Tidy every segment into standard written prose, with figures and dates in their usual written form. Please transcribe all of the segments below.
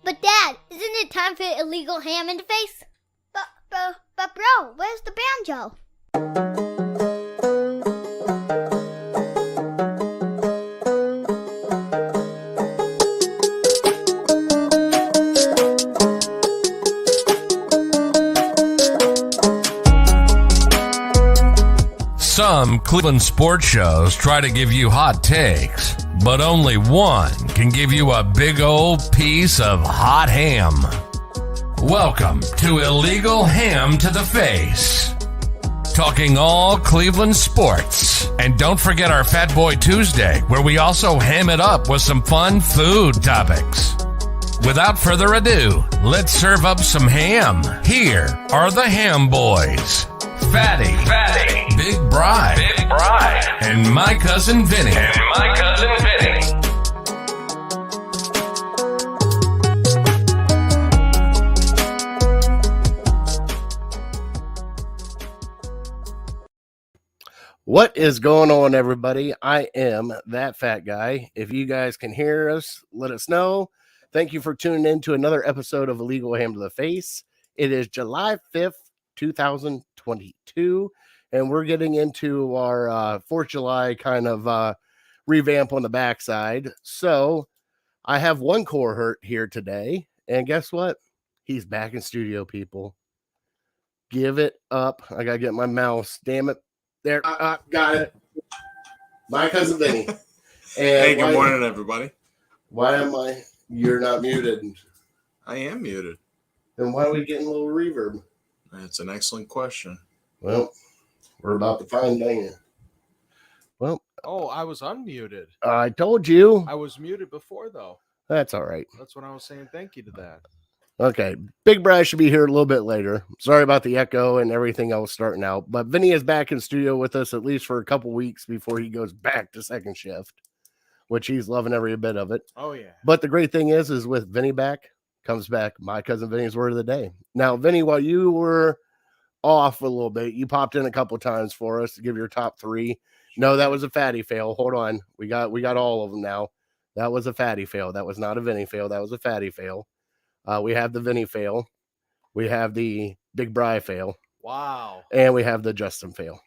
But Dad, isn't it time for illegal ham in the face? But bro, where's the banjo? Some Cleveland sports shows try to give you hot takes, but only one can give you a big old piece of hot ham. Welcome to Illegal Ham to the Face. Talking all Cleveland sports. And don't forget our Fat Boy Tuesday, where we also ham it up with some fun food topics. Without further ado, let's serve up some ham. Here are the Ham Boys. Fatty, Big Bri, and my cousin Vinny. What is going on, everybody? I am that fat guy. If you guys can hear us, let us know. Thank you for tuning in to another episode of Illegal Ham to the Face. It is July 5th, 2022, and we're getting into our 4th of July kind of revamp on the backside. So I have one cohort here today, and guess what? He's back in studio, people. Give it up. I gotta get my mouse. Damn it. There, got it. My cousin Vinny. And hey, good morning, everybody. Why am I? You're not muted. I am muted. Then why are we getting a little reverb? That's an excellent question. Well, we're about to find out. Well, I was unmuted. I told you. I was muted before, though. That's all right. That's when I was saying thank you to that. Okay. Big Bri should be here a little bit later. Sorry about the echo and everything else starting out. But Vinny is back in studio with us at least for a couple weeks before he goes back to second shift, which he's loving every bit of it. Oh, yeah. But the great thing is with Vinny back, comes back my cousin Vinny's word of the day. Now, Vinny, while you were off a little bit, you popped in a couple times for us to give your top three. No, that was a fatty fail. Hold on. We got all of them now. That was a fatty fail. That was not a Vinny fail. That was a fatty fail. We have the Vinny fail. We have the Big Bri fail. Wow. And we have the Justin fail.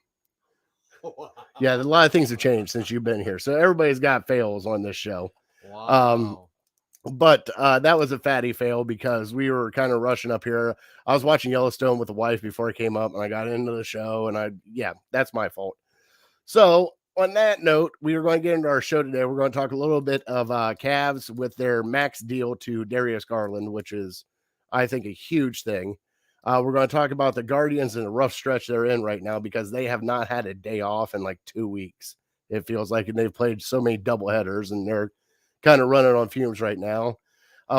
Wow. Yeah, a lot of things have changed since you've been here. So everybody's got fails on this show. Wow. But that was a fatty fail because we were kind of rushing up here. I was watching Yellowstone with the wife before I came up, and I got into the show, and that's my fault. So on that note, we are going to get into our show today. We're going to talk a little bit of Cavs with their max deal to Darius Garland, which is, I think, a huge thing. We're going to talk about the Guardians and the rough stretch they're in right now because they have not had a day off in like 2 weeks. It feels like, and they've played so many doubleheaders, and they're kind of running on fumes right now.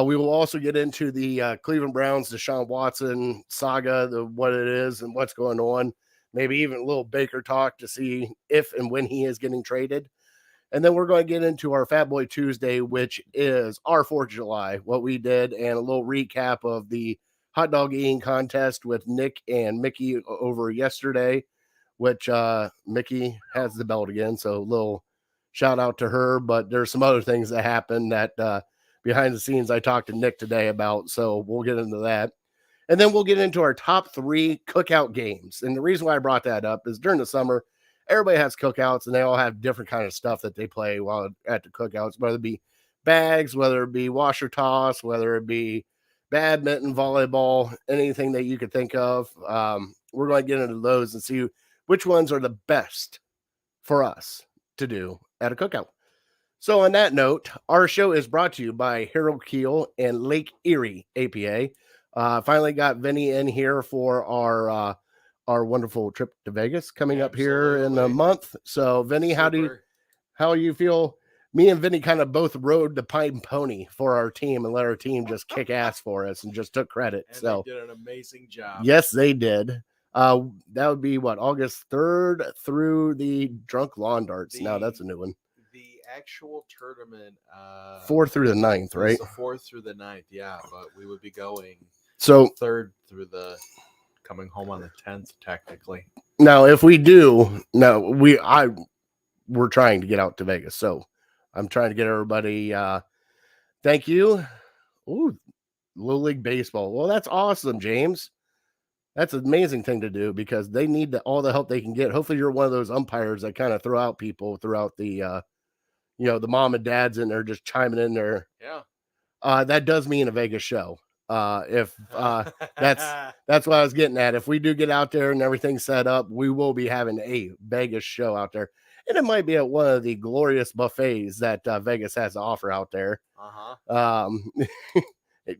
We will also get into the Cleveland Browns, Deshaun Watson saga, what it is and what's going on. Maybe even a little Baker talk to see if and when he is getting traded. And then we're going to get into our Fat Boy Tuesday, which is our 4th of July, what we did, and a little recap of the hot dog eating contest with Nick and Mickey over yesterday, which Mickey has the belt again. So a little shout out to her, but there's some other things that happened that behind the scenes I talked to Nick today about. So we'll get into that. And then we'll get into our top 3 cookout games. And the reason why I brought that up is during the summer, everybody has cookouts and they all have different kind of stuff that they play while at the cookouts, whether it be bags, whether it be washer toss, whether it be badminton, volleyball, anything that you could think of. We're going to get into those and see which ones are the best for us to do at a cookout. So on that note, our show is brought to you by Harold Keel and Lake Erie APA. Finally got Vinny in here for our wonderful trip to Vegas coming up here in a month. So Vinny, how do you feel? Me and Vinny kind of both rode the pine pony for our team and let our team just kick ass for us and just took credit. And so they did an amazing job. Yes, they did. That would be August 3rd through the Drunk Lawn Darts. Now that's a new one. The actual tournament 4th through the 9th, right? The 4th through the 9th, yeah. But we would be going so 3rd through the coming home on the 10th, technically. Now, if we do, we're trying to get out to Vegas, so I'm trying to get everybody. Thank you. Ooh, Little League Baseball. Well, that's awesome, James. That's an amazing thing to do because they need all the help they can get. Hopefully you're one of those umpires that kind of throw out people throughout the, the mom and dads in there just chiming in there. Yeah. That does mean a Vegas show. That's what I was getting at. If we do get out there and everything's set up, we will be having a Vegas show out there. And it might be at one of the glorious buffets that Vegas has to offer out there.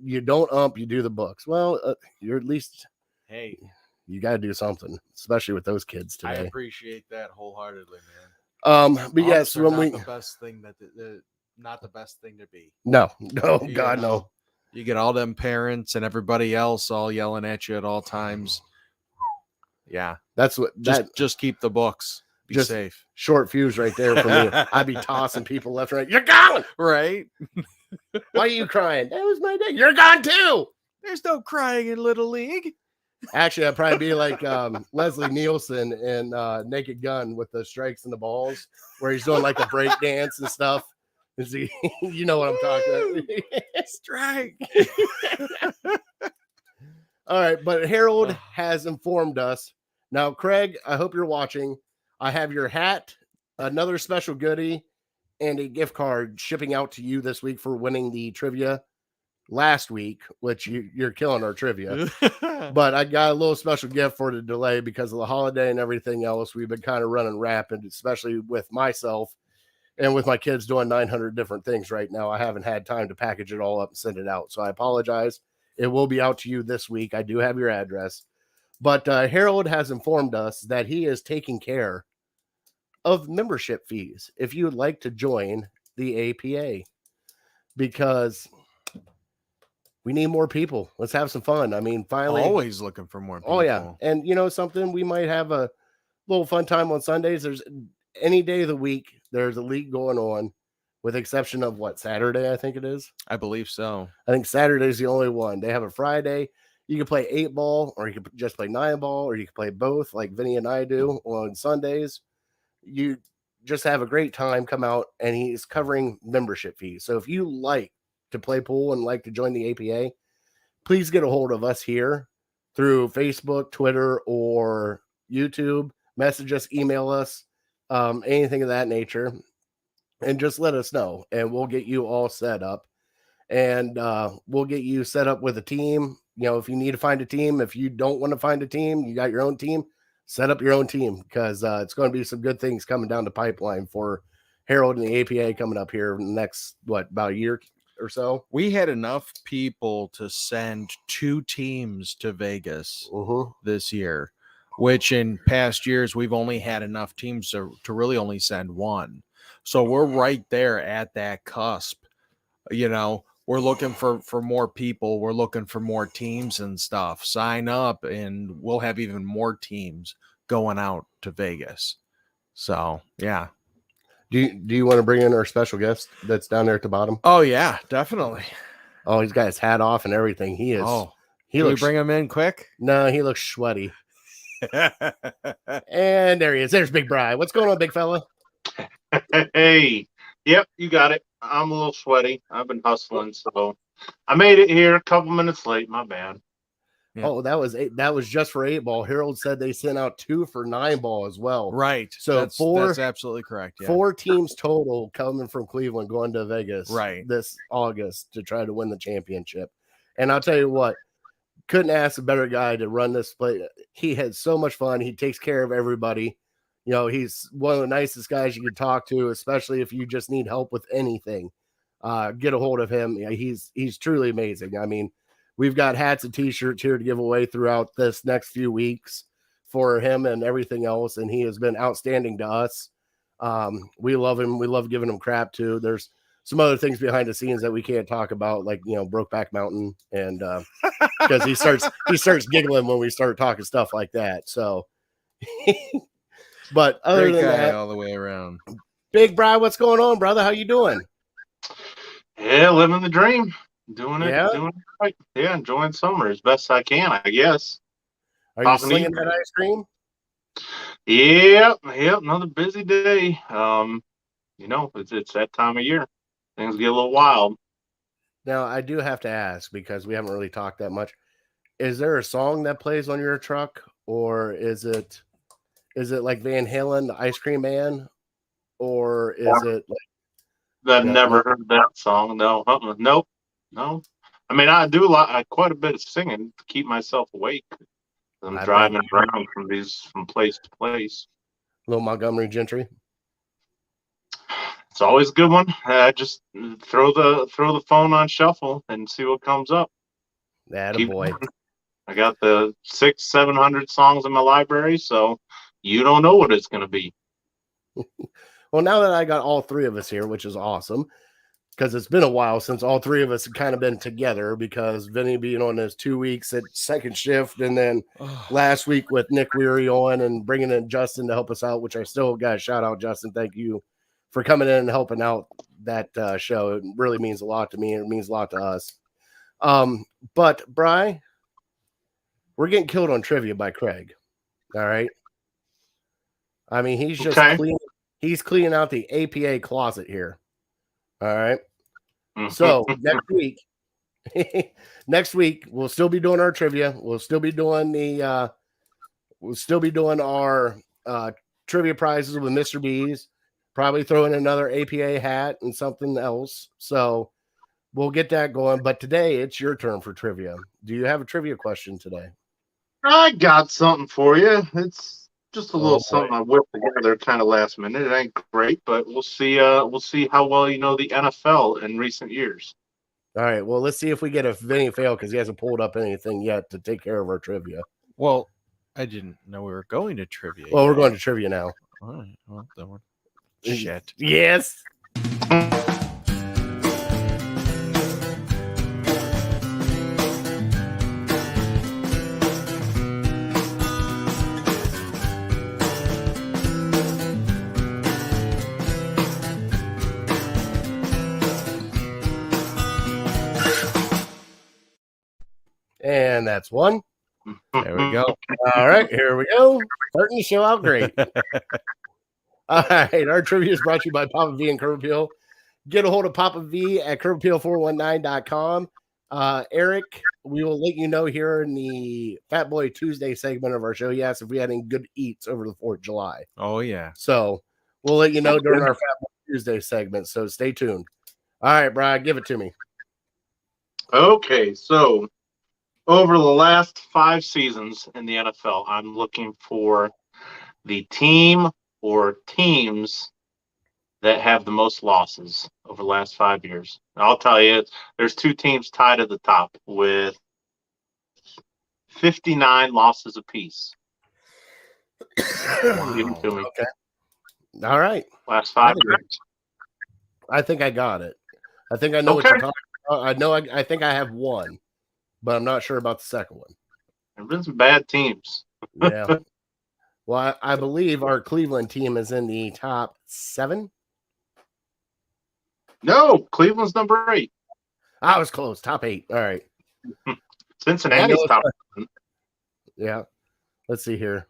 You don't ump, you do the books. Well, you're at least... Hey, you got to do something, especially with those kids today. I appreciate that wholeheartedly, man. But yes, when we the best thing not the best thing to be. No, God, no. You get all them parents and everybody else all yelling at you at all times. Yeah, that's what. Just keep the books. Be safe. Short fuse right there for me. I'd be tossing people left and right. You're gone, right? Why are you crying? That was my day. You're gone too. There's no crying in Little League. Actually, I'd probably be like Leslie Nielsen in Naked Gun with the strikes and the balls, where he's doing like a break dance and stuff. You know what I'm talking about. Strike. All right, but Harold has informed us. Now, Craig, I hope you're watching. I have your hat, another special goodie, and a gift card shipping out to you this week for winning the trivia last week, which you're killing our trivia. But I got a little special gift for the delay because of the holiday and everything else. We've been kind of running rapid, especially with myself and with my kids doing 900 different things right now. I haven't had time to package it all up and send it out. So I apologize. It will be out to you this week. I do have your address. But Harold has informed us that he is taking care of membership fees if you would like to join the APA, because we need more people. Let's have some fun. I mean, finally. Always looking for more people. Oh, yeah. And you know something? We might have a little fun time on Sundays. There's any day of the week, there's a league going on, with exception of Saturday, I think it is. I believe so. I think Saturday's the only one. They have a Friday. You can play 8-ball, or you can just play 9-ball, or you can play both like Vinny and I do on Sundays. You just have a great time. Come out, and he's covering membership fees. So if you like to play pool and like to join the APA, please get a hold of us here through Facebook, Twitter, or YouTube. Message us, email us, anything of that nature, and just let us know, and we'll get you all set up. And we'll get you set up with a team. You know, if you need to find a team, if you don't want to find a team, you got your own team, set up your own team, because it's going to be some good things coming down the pipeline for Harold and the APA coming up here in the next, about a year or so. We had enough people to send 2 teams to Vegas this year, which in past years we've only had enough teams to really only send 1. So we're right there at that cusp. You know, we're looking for more people. We're looking for more teams and stuff. Sign up, and we'll have even more teams going out to Vegas. So, yeah. Do you want to bring in our special guest that's down there at the bottom? Oh, yeah, definitely. Oh, he's got his hat off and everything. He is. Oh, can we bring him in quick? No, he looks sweaty. And there he is. There's Big Bri. What's going on, big fella? Hey. Yep, you got it. I'm a little sweaty. I've been hustling, so I made it here a couple minutes late. My bad. Yeah. Oh, that was just for 8-ball. Harold said they sent out 2 for 9-ball as well. Right. So that's absolutely correct. Yeah. 4 teams total coming from Cleveland going to Vegas this August to try to win the championship. And I'll tell you what, couldn't ask a better guy to run this play. He had so much fun. He takes care of everybody. You know, he's one of the nicest guys you can talk to, especially if you just need help with anything. Get a hold of him. Yeah, he's truly amazing. I mean, we've got hats and T-shirts here to give away throughout this next few weeks for him and everything else, and he has been outstanding to us. We love him. We love giving him crap too. There's some other things behind the scenes that we can't talk about, like, you know, Brokeback Mountain, and because he starts giggling when we start talking stuff like that. So. But other than that, all the way around. Big Bri, what's going on, brother? How you doing? Yeah, living the dream. Doing it Yeah? doing it right. Yeah, enjoying summer as best I can, I guess. Are you slinging that ice cream? Yep, another busy day. You know, it's that time of year. Things get a little wild. Now, I do have to ask because we haven't really talked that much. Is there a song that plays on your truck, or is it like Van Halen, the Ice Cream Man, or is it like I've never heard that song. No, nope, no. I mean, I do quite a bit of singing to keep myself awake. I'm I driving bet. around from place to place. Little Montgomery Gentry? It's always a good one. Just throw the phone on shuffle and see what comes up. That a Keep boy. going. I got the 600-700 songs in my library, so you don't know what it's going to be. Well, now that I got all three of us here, which is awesome, because it's been a while since all three of us have kind of been together, because Vinny being on his 2 weeks at second shift, and then last week with Nick Weary on and bringing in Justin to help us out, which I still got to shout out, Justin. Thank you for coming in and helping out that show. It really means a lot to me. It means a lot to us. But Bri, we're getting killed on trivia by Craig. All right. I mean, he's just he's cleaning out the APA closet here. All right. So next week we'll still be doing our trivia. We'll still be doing our trivia prizes with Mr. B's. Probably throw in another APA hat and something else. So we'll get that going. But today it's your turn for trivia. Do you have a trivia question today? I got something for you. It's just a little something I whipped together kind of last minute. It ain't great, but we'll see how well you know the NFL in recent years. All right. Well, let's see if we get a Vinny fail because he hasn't pulled up anything yet to take care of our trivia. Well, I didn't know we were going to trivia. Well, we're going to trivia now. All right. Well, then we're... Shit. Yes. And that's one. There we go. All right, here we go. Starting to show out great. All right, our trivia is brought to you by Papa V and Curb Appeal. Get a hold of Papa V at curbappeal419.com. Eric, we will let you know here in the Fat Boy Tuesday segment of our show, yes, if we had any good eats over the 4th of July. Oh, yeah. So we'll let you know during our Fat Boy Tuesday segment, so stay tuned. All right, Brian, give it to me. Okay, so over the last 5 seasons in the NFL, I'm looking for the team or teams that have the most losses over the last 5 years. And I'll tell you, there's 2 teams tied at the top with 59 losses apiece. Wow. Give it to me. Okay. All right. Last 5 years. I think I got it. I think I know what you're talking about. I think I have one, but I'm not sure about the second one. There have been some bad teams. Yeah. Well, I believe our Cleveland team is in the top 7. No, Cleveland's number 8. I was close. Top 8. All right. Cincinnati's top 7. Yeah. Let's see here.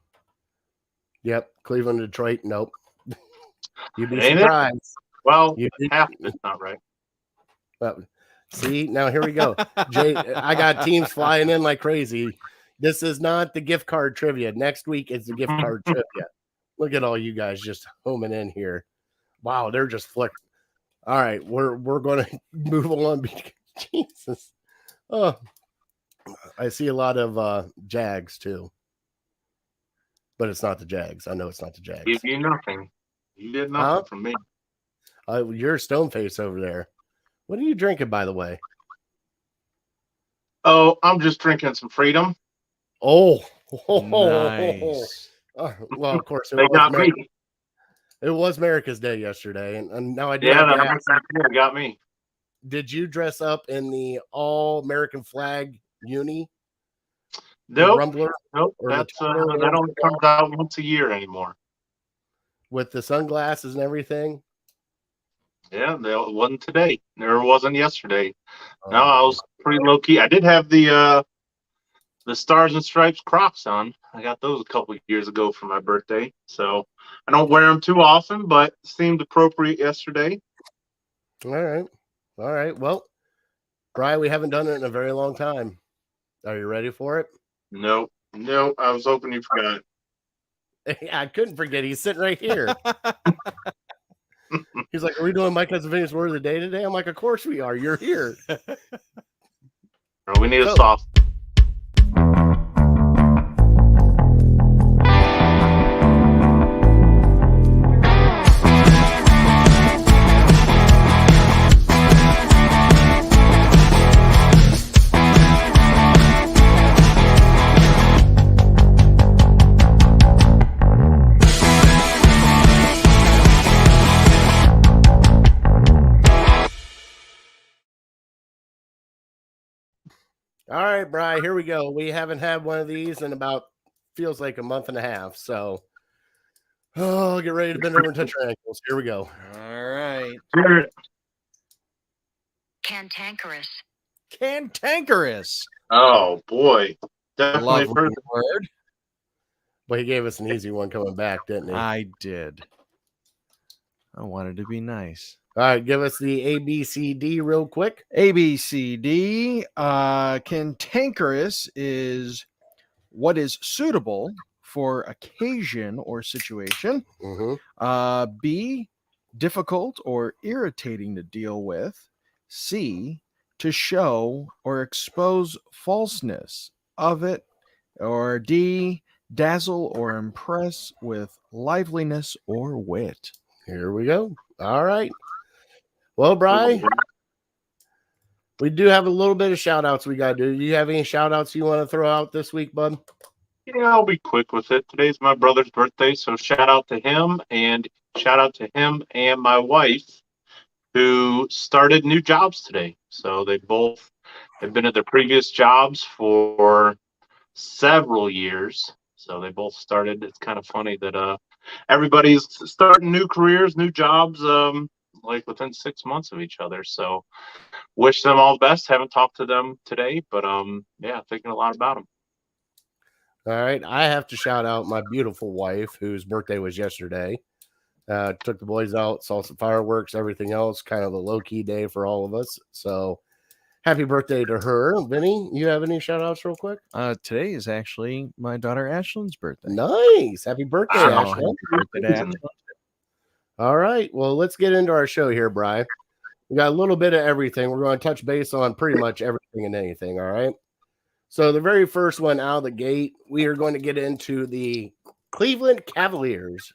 Yep. Cleveland, Detroit. Nope. You'd be surprised. Well, half of it's not right. See, now here we go. Jay, I got teams flying in like crazy. This is not the gift card trivia. Next week is the gift card trivia. Look at all you guys just homing in here. Wow, they're just flickering. All right, we're going to move on. Jesus. Oh, I see a lot of Jags too. But it's not the Jags. I know it's not the Jags. Give you nothing. You did nothing from me. You're stone face over there. What are you drinking, by the way? Oh, I'm just drinking some Freedom. Oh, nice. Well, of course, They got me. It was America's Day yesterday, and now I do. Yeah, that got me. Did you dress up in the all American flag uni? Nope. Rumbler? Nope. That only comes out once a year anymore. With the sunglasses and everything? Yeah, it wasn't today. Or it wasn't yesterday. No, I was pretty low key. I did have the Stars and Stripes Crocs on. I got those a couple of years ago for my birthday. So I don't wear them too often, but seemed appropriate yesterday. All right. Well, Brian, we haven't done it in a very long time. Are you ready for it? Nope. I was hoping you forgot. I couldn't forget. He's sitting right here. He's like, "Are we doing Mike has a famous word of the day today?" I'm like, "Of course we are. You're here." We need a soft. All right, Brian, here we go. We haven't had one of these in about feels like a month and a half. So, get ready to bend over and touch your ankles. Here we go. All right. Cantankerous. Cantankerous. Oh boy, definitely Love heard the word. Well, he gave us an easy one coming back, didn't he? I did. I wanted to be nice. All right, give us the ABCD real quick. ABCD. Cantankerous is what is suitable for occasion or situation. Mm-hmm. B, difficult or irritating to deal with. C, to show or expose falseness of it. Or D, dazzle or impress with liveliness or wit. Here we go. All right. Well, Brian, we do have a little bit of shout outs we got to do. Do you have any shout outs you want to throw out this week, bud? Yeah, I'll be quick with it. Today's my brother's birthday, so shout out to him and my wife who started new jobs today. So they both have been at their previous jobs for several years. So they both started. It's kind of funny that everybody's starting new careers, new jobs, like within 6 months of each other. So wish them all the best. Haven't talked to them today, but yeah, thinking a lot about them. All right. I have to shout out my beautiful wife, whose birthday was yesterday. Took the boys out, saw some fireworks, everything else, kind of a low-key day for all of us. So happy birthday to her. Vinny, you have any shout outs real quick? Today is actually my daughter Ashlyn's birthday. Nice. Happy birthday, So, Ashlyn. happy birthday to Ashlyn. All right. Well, let's get into our show here, Brian. We got a little bit of everything. We're going to touch base on pretty much everything and anything. All right. So the very first one out of the gate, we are going to get into the Cleveland Cavaliers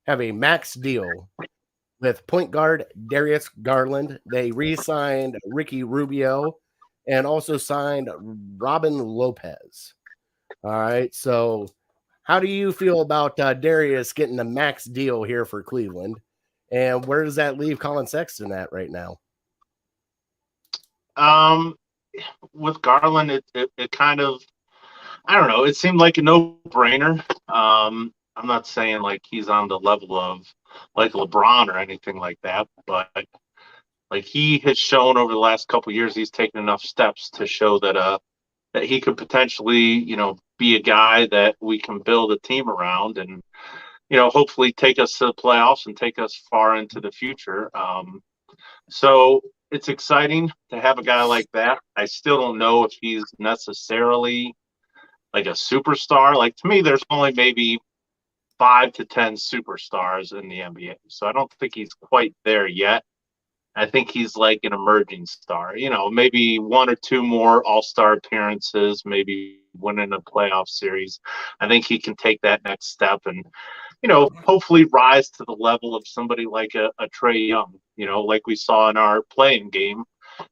have a max deal with point guard Darius Garland. They re-signed Ricky Rubio and also signed Robin Lopez. All right. So how do you feel about Darius getting a max deal here for Cleveland? And where does that leave Colin Sexton at right now? With Garland, it kind of, I don't know, it seemed like a no-brainer. I'm not saying like he's on the level of like LeBron or anything like that, but like he has shown over the last couple of years, he's taken enough steps to show that that he could potentially, be a guy that we can build a team around and, hopefully take us to the playoffs and take us far into the future. So it's exciting to have a guy like that. I still don't know if he's necessarily like a superstar. Like to me, there's only maybe 5 to 10 superstars in the NBA. So I don't think he's quite there yet. I think he's like an emerging star, maybe 1 or 2 more all-star appearances, maybe winning a playoff series. I think he can take that next step and, hopefully rise to the level of somebody like a Trae Young, like we saw in our playing game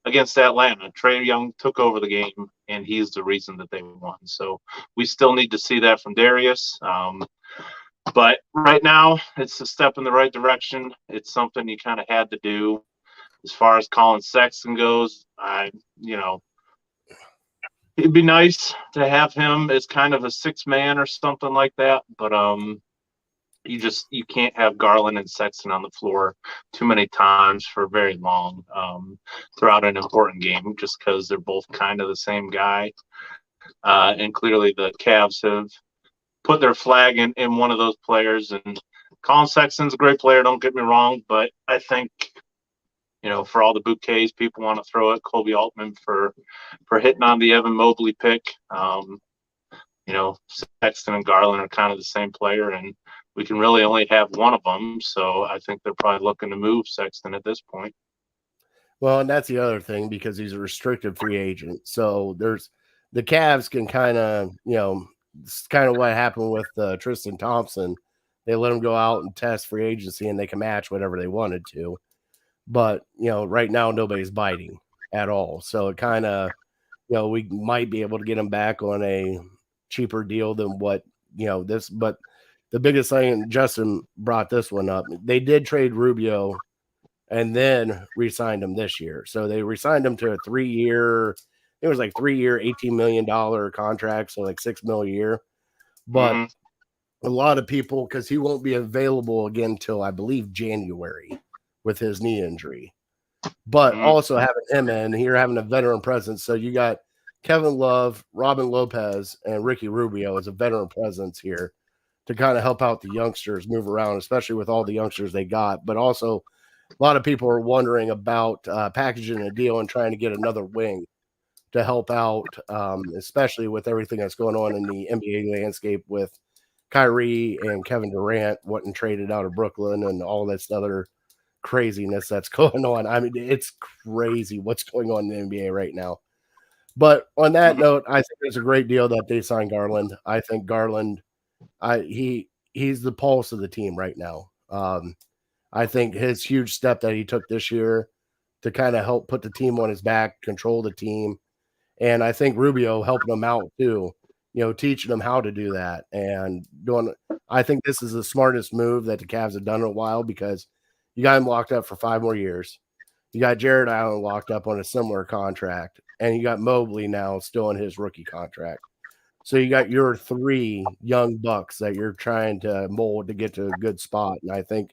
against Atlanta. Trae Young took over the game and he's the reason that they won. So we still need to see that from Darius. But right now it's a step in the right direction. It's something you kind of had to do. As far as Colin Sexton goes, it'd be nice to have him as kind of a 6-man or something like that. But you can't have Garland and Sexton on the floor too many times for very long throughout an important game, just because they're both kind of the same guy. And clearly the Cavs have put their flag in one of those players. And Colin Sexton's a great player, don't get me wrong, but I think for all the bouquets people want to throw at Colby Altman for hitting on the Evan Mobley pick. Sexton and Garland are kind of the same player, and we can really only have one of them. So I think they're probably looking to move Sexton at this point. Well, and that's the other thing, because he's a restricted free agent. So there's the Cavs can kind of, it's kind of what happened with Tristan Thompson. They let him go out and test free agency, and they can match whatever they wanted to. But, right now nobody's biting at all. So it kind of, we might be able to get him back on a cheaper deal than what, this. But the biggest thing, and Justin brought this one up, they did trade Rubio and then re-signed him this year. So they re-signed him to a 3-year, it was like 3-year, $18 million contract, so like $6 million a year. But a lot of people, because he won't be available again till I believe January with his knee injury. But also having him in here, having a veteran presence. So you got Kevin Love, Robin Lopez, and Ricky Rubio as a veteran presence here to kind of help out the youngsters move around, especially with all the youngsters they got. But also a lot of people are wondering about packaging a deal and trying to get another wing to help out, especially with everything that's going on in the NBA landscape with Kyrie and Kevin Durant wanting traded out of Brooklyn and all this other craziness that's going on. I mean, it's crazy what's going on in the NBA right now. But on that note, I think it's a great deal that they signed Garland. I think Garland, he's the pulse of the team right now. I think his huge step that he took this year to kind of help put the team on his back, control the team. And I think Rubio helping him out too, teaching him how to do that and doing. I think this is the smartest move that the Cavs have done in a while, because you got him locked up for 5 more years. You got Jared Allen locked up on a similar contract, and you got Mobley now still on his rookie contract. So you got your 3 young bucks that you're trying to mold to get to a good spot. And I think,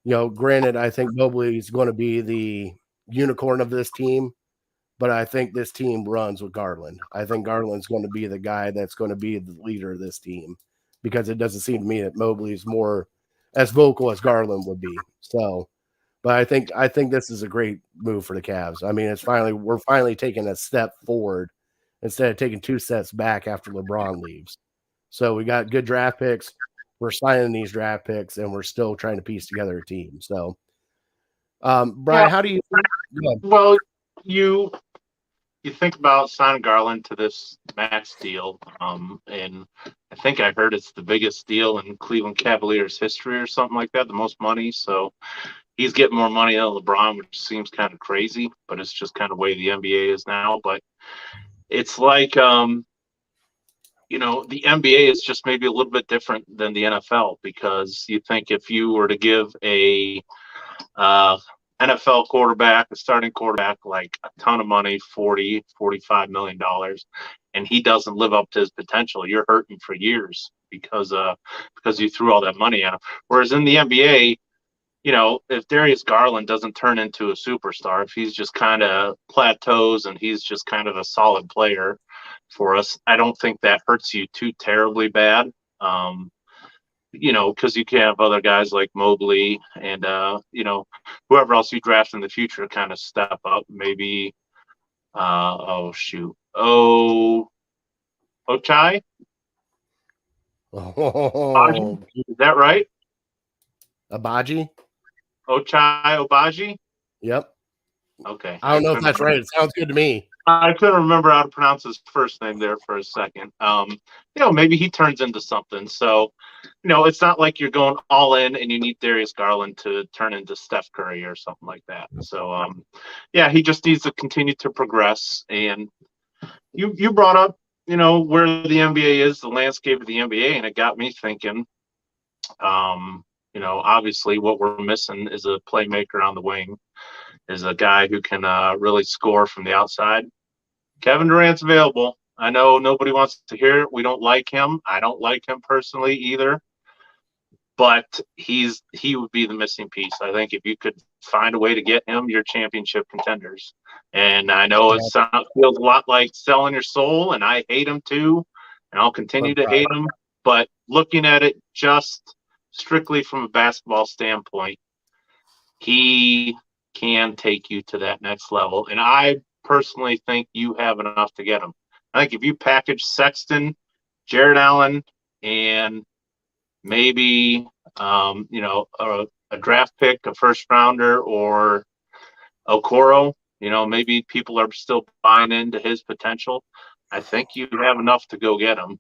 granted, I think Mobley is going to be the unicorn of this team, but I think this team runs with Garland. I think Garland's going to be the guy that's going to be the leader of this team, because it doesn't seem to me that Mobley is more as vocal as Garland would be. So, but I think this is a great move for the Cavs. I mean, we're finally taking a step forward instead of taking 2 steps back after LeBron leaves. So we got good draft picks. We're signing these draft picks, and we're still trying to piece together a team. So, Brian, how do you? Well, you think about signing Garland to this max deal, and I think I heard it's the biggest deal in Cleveland Cavaliers history or something like that, the most money. So he's getting more money than LeBron, which seems kind of crazy, but it's just kind of the way the NBA is now. But it's like, the NBA is just maybe a little bit different than the NFL, because you think if you were to give a NFL quarterback, a starting quarterback, like a ton of money, $40-45 million, and he doesn't live up to his potential, you're hurting for years because you threw all that money at him. Whereas in the NBA, if Darius Garland doesn't turn into a superstar, if he's just kind of plateaus and he's just kind of a solid player for us, I don't think that hurts you too terribly bad. Because you can have other guys like Mobley and, whoever else you draft in the future kind of step up. Maybe, Ochai? Oh, is that right? Abaji? Ochai Obaji? Yep. Okay. I don't know if that's right. It sounds good to me. I couldn't remember how to pronounce his first name there for a second. Maybe he turns into something. So, it's not like you're going all in and you need Darius Garland to turn into Steph Curry or something like that. So, he just needs to continue to progress. And you brought up, where the NBA is, the landscape of the NBA, and it got me thinking, obviously what we're missing is a playmaker on the wing, is a guy who can really score from the outside. Kevin Durant's available. I know nobody wants to hear it. We don't like him. I don't like him personally either. But he would be the missing piece. I think if you could find a way to get him, you're championship contenders. And I know it feels a lot like selling your soul, and I hate him too, and I'll continue to hate him. But looking at it just strictly from a basketball standpoint, he can take you to that next level. And I personally think you have enough to get them. I think if you package Sexton, Jared Allen, and maybe a draft pick, a first rounder, or Okoro, maybe people are still buying into his potential. I think you have enough to go get him.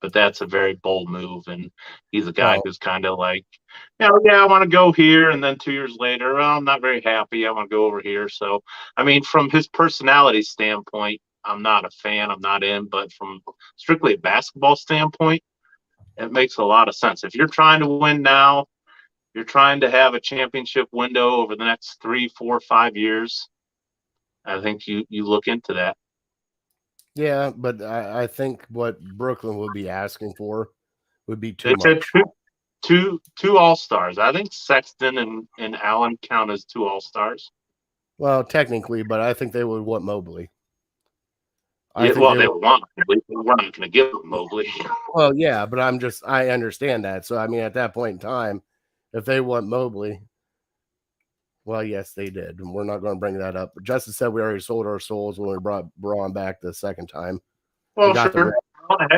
But that's a very bold move, and he's a guy who's kind of like, I want to go here, and then 2 years later, well, I'm not very happy. I want to go over here. So, I mean, from his personality standpoint, I'm not a fan. I'm not in. But from strictly a basketball standpoint, it makes a lot of sense. If you're trying to win now, you're trying to have a championship window over the next 3, 4, 5 years, I think you look into that. Yeah, but I think what Brooklyn would be asking for would be too much. Two all-stars. I think Sexton and Allen count as 2 all-stars. Well, technically, but I think they would want Mobley. They would want Mobley. We're not going to give Mobley. Well, yeah, but I understand that. So, I mean, at that point in time, if they want Mobley, well, yes, they did. And we're not going to bring that up. But Justin said we already sold our souls when we brought Braun back the second time. Well, sure.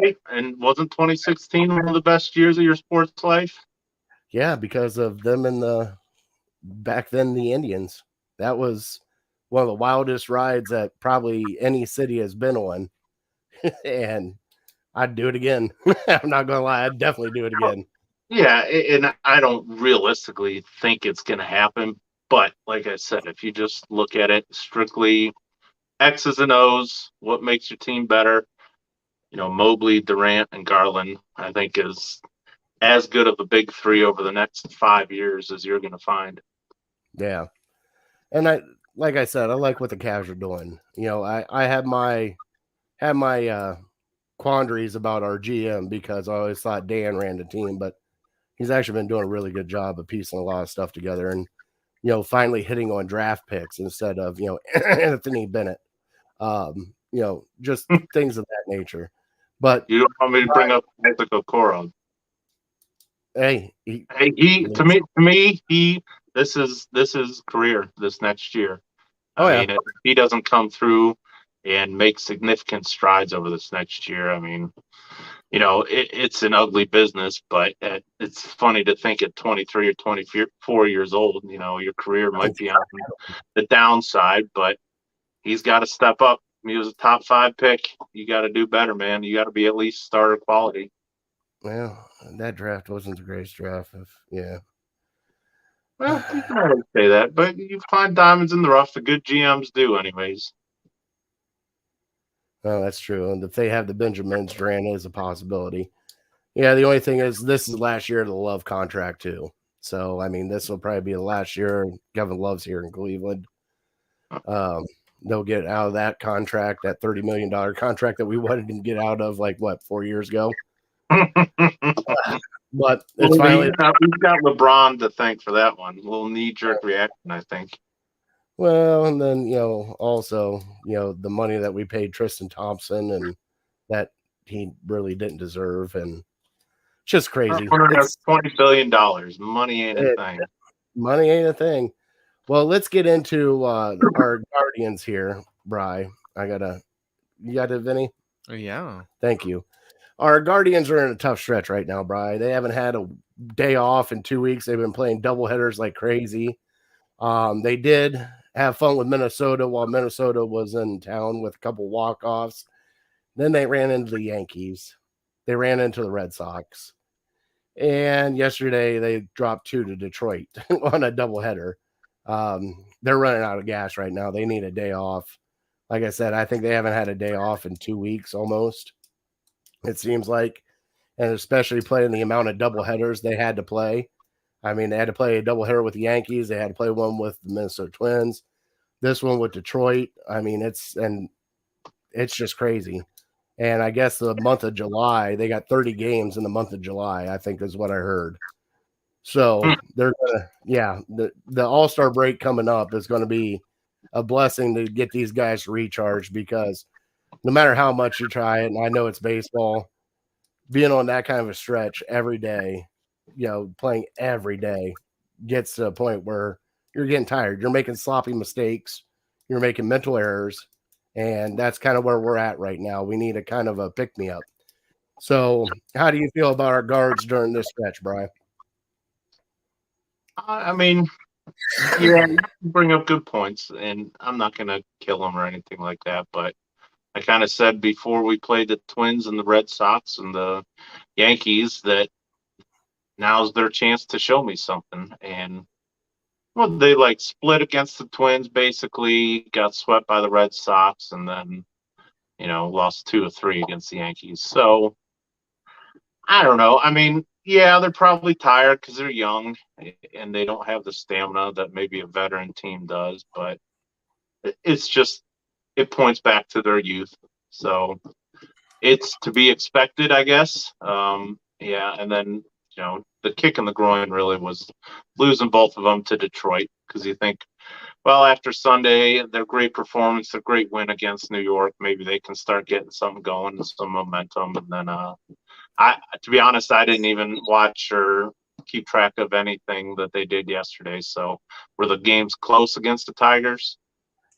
Hey, and wasn't 2016 one of the best years of your sports life? Yeah, because of them and back then the Indians. That was one of the wildest rides that probably any city has been on. And I'd do it again. I'm not going to lie. I'd definitely do it again. Yeah, and I don't realistically think it's going to happen. But like I said, if you just look at it strictly X's and O's, what makes your team better, Mobley, Durant, and Garland, I think is as good of a big 3 over the next 5 years as you're going to find. Yeah. And like I said, I like what the Cavs are doing. I had my quandaries about our GM because I always thought Dan ran the team, but he's actually been doing a really good job of piecing a lot of stuff together and, finally hitting on draft picks instead of, Anthony Bennett, just things of that nature. But you don't want me to bring up Isaac Okoro. Hey, to me, this is career this next year. I mean, if he doesn't come through and make significant strides over this next year, I mean, it's an ugly business, but it's funny to think at 23 or 24 years old, your career might be on the downside, but he's got to step up. He was a top 5 pick. You got to do better, man. You got to be at least starter quality. Well, that draft wasn't the greatest draft. Well, you can always say that, but you find diamonds in the rough. The good GMs do, anyways. Oh, that's true. And if they have the Benjamins, Durant is a possibility. Yeah, the only thing is this is last year of the Love contract too. So, I mean, this will probably be the last year Kevin Love's here in Cleveland. They'll get out of that contract, that $30 million contract that we wanted to get out of 4 years ago. But it's finally we've got LeBron to thank for that one. A little knee-jerk reaction, I think. Well, and then, also, the money that we paid Tristan Thompson and that he really didn't deserve. And it's just crazy. It's $20 billion. Money ain't a thing. Money ain't a thing. Well, let's get into our Guardians here, Bri. You got it, Vinny? Yeah. Thank you. Our Guardians are in a tough stretch right now, Bri. They haven't had a day off in 2 weeks. They've been playing doubleheaders like crazy. They did have fun with Minnesota while Minnesota was in town with a couple walk-offs. Then they ran into the Yankees. They ran into the Red Sox. And yesterday they dropped 2 to Detroit on a doubleheader. They're running out of gas right now. They need a day off. Like I said, I think they haven't had a day off in 2 weeks almost. It seems like, and especially playing the amount of doubleheaders they had to play. I mean, they had to play a doubleheader with the Yankees. They had to play one with the Minnesota Twins. This one with Detroit. I mean, it's just crazy. And I guess the month of July, they got 30 games in the month of July, I think is what I heard. So they're the All-Star break coming up is going to be a blessing to get these guys to recharge, because no matter how much you try it, and I know it's baseball, being on that kind of a stretch every day, playing every day gets to a point where you're getting tired. You're making sloppy mistakes. You're making mental errors. And that's kind of where we're at right now. We need a kind of a pick me up. So, how do you feel about our guards during this stretch, Brian? I mean, yeah, you bring up good points, and I'm not going to kill them or anything like that. But I kind of said before we played the Twins and the Red Sox and the Yankees that now's their chance to show me something. And well, they like split against the Twins, basically got swept by the Red Sox, and then lost 2 or 3 against the Yankees. So I don't know. I mean, yeah, they're probably tired because they're young and they don't have the stamina that maybe a veteran team does. But it's just it points back to their youth. So it's to be expected, I guess. Yeah, and then the kick in the groin really was losing both of them to Detroit because you think, well, after Sunday, their great performance, their great win against New York, maybe they can start getting something going and some momentum. And then, to be honest, I didn't even watch or keep track of anything that they did yesterday. So were the games close against the Tigers?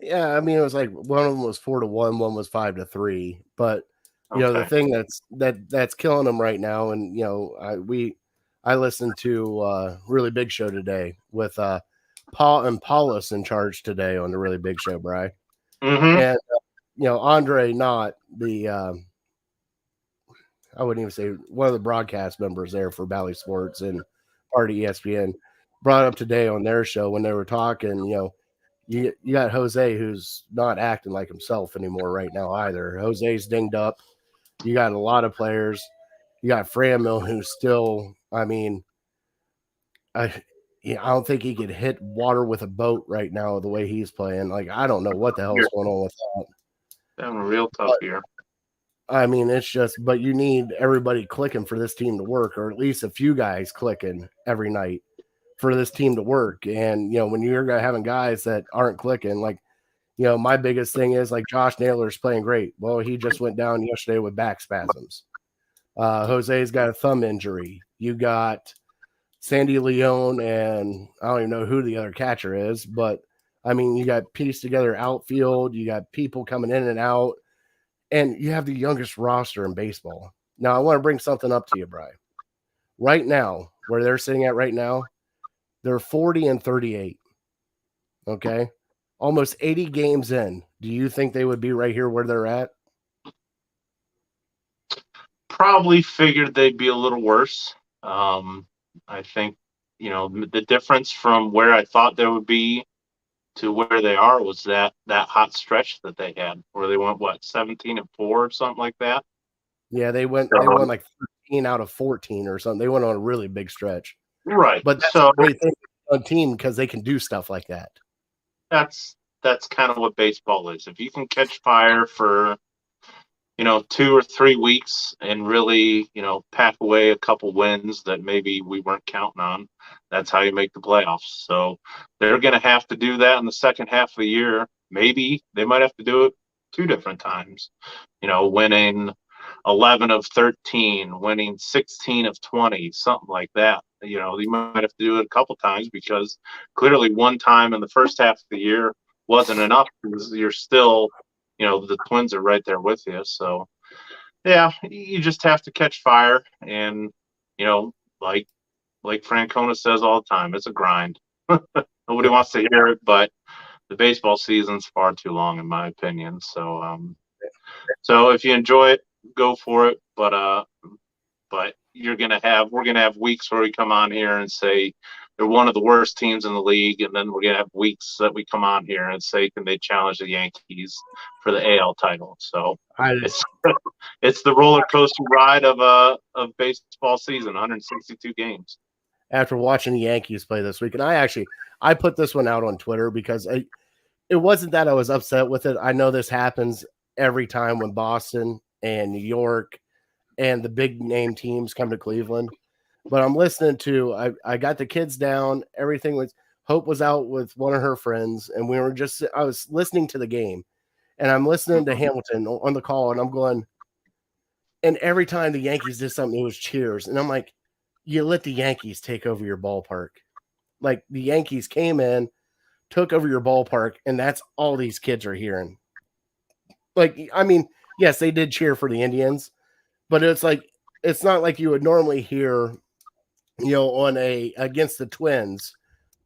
Yeah, I mean, it was like one of them was 4-1, one was 5-3. But the thing that's killing them right now, and I listened to Really Big Show today with Paul and Paulus in charge today on the Really Big Show, Bri. Mm-hmm. And Andre Knott, the I wouldn't even say one of the broadcast members there for Bally Sports and part of ESPN, brought up today on their show when they were talking. You got Jose, who's not acting like himself anymore right now either. Jose's dinged up. You got a lot of players. You got Franmil, who's still, I mean, I don't think he could hit water with a boat right now the way he's playing. Like, I don't know what the hell is going on with that. Having a real tough year. I mean, it's just, but you need everybody clicking for this team to work, or at least a few guys clicking every night for this team to work. And, when you're having guys that aren't clicking, like, my biggest thing is like Josh Naylor's playing great. Well, he just went down yesterday with back spasms. Jose's got a thumb injury. You got Sandy Leone, and I don't even know who the other catcher is, but I mean, you got pieced together outfield. You got people coming in and out, and you have the youngest roster in baseball. Now, I want to bring something up to you, Brian. Right now, where they're sitting at right now, they're 40-38. Okay. Almost 80 games in. Do you think they would be right here where they're at? Probably figured they'd be a little worse. I think, the difference from where I thought they would be to where they are was that hot stretch that they had where they went, 17-4 or something like that. Yeah, they won like 13 out of 14 or something. They went on a really big stretch. Right. But that's a great thing on a team because they can do stuff like that. That's kind of what baseball is. If you can catch fire for 2 or 3 weeks and really pack away a couple wins that maybe we weren't counting on, that's how you make the playoffs. So they're going to have to do that in the second half of the year. Maybe they might have to do it 2 different times, winning 11 of 13, winning 16 of 20, something like that. You might have to do it a couple times because clearly one time in the first half of the year wasn't enough because you're still, the Twins are right there with you. So, yeah, you just have to catch fire. And, like Francona says all the time, it's a grind. Nobody wants to hear it, but the baseball season's far too long, in my opinion. So, so if you enjoy it, go for it. But we're gonna have weeks where we come on here and say they're one of the worst teams in the league, and then we're gonna have weeks that we come on here and say, can they challenge the Yankees for the AL title? So it's the roller coaster ride of baseball season, 162 games. After watching the Yankees play this week, and I put this one out on Twitter because it wasn't that I was upset with it. I know this happens every time when Boston and New York and the big name teams come to Cleveland. But I'm listening to, I got the kids down. Everything was, Hope was out with one of her friends, and I was listening to the game, and I'm listening to Hamilton on the call, and I'm going, and every time the Yankees did something, it was cheers. And I'm like, you let the Yankees take over your ballpark. Like, the Yankees came in, took over your ballpark, and that's all these kids are hearing. Like, I mean, yes, they did cheer for the Indians, but it's like it's not like you would normally hear, on a against the Twins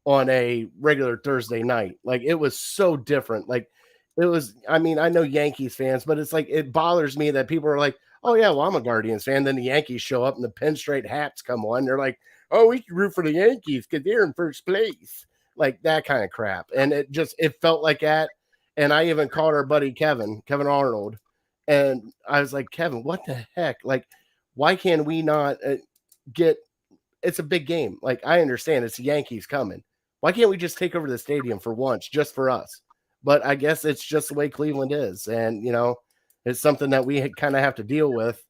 on a regular Thursday night. Like, it was so different. Like, it was, I mean, I know Yankees fans, but it's like it bothers me that people are like, oh yeah, well, I'm a Guardians fan. Then the Yankees show up and the pinstripe hats come on. They're like, oh, we can root for the Yankees because they're in first place. Like that kind of crap. And it felt like that. And I even called our buddy Kevin Arnold, and I was like, Kevin, what the heck? Like, why can we not get? It's a big game. Like, I understand it's the Yankees coming. Why can't we just take over the stadium for once, just for us? But I guess it's just the way Cleveland is, and it's something that we kind of have to deal with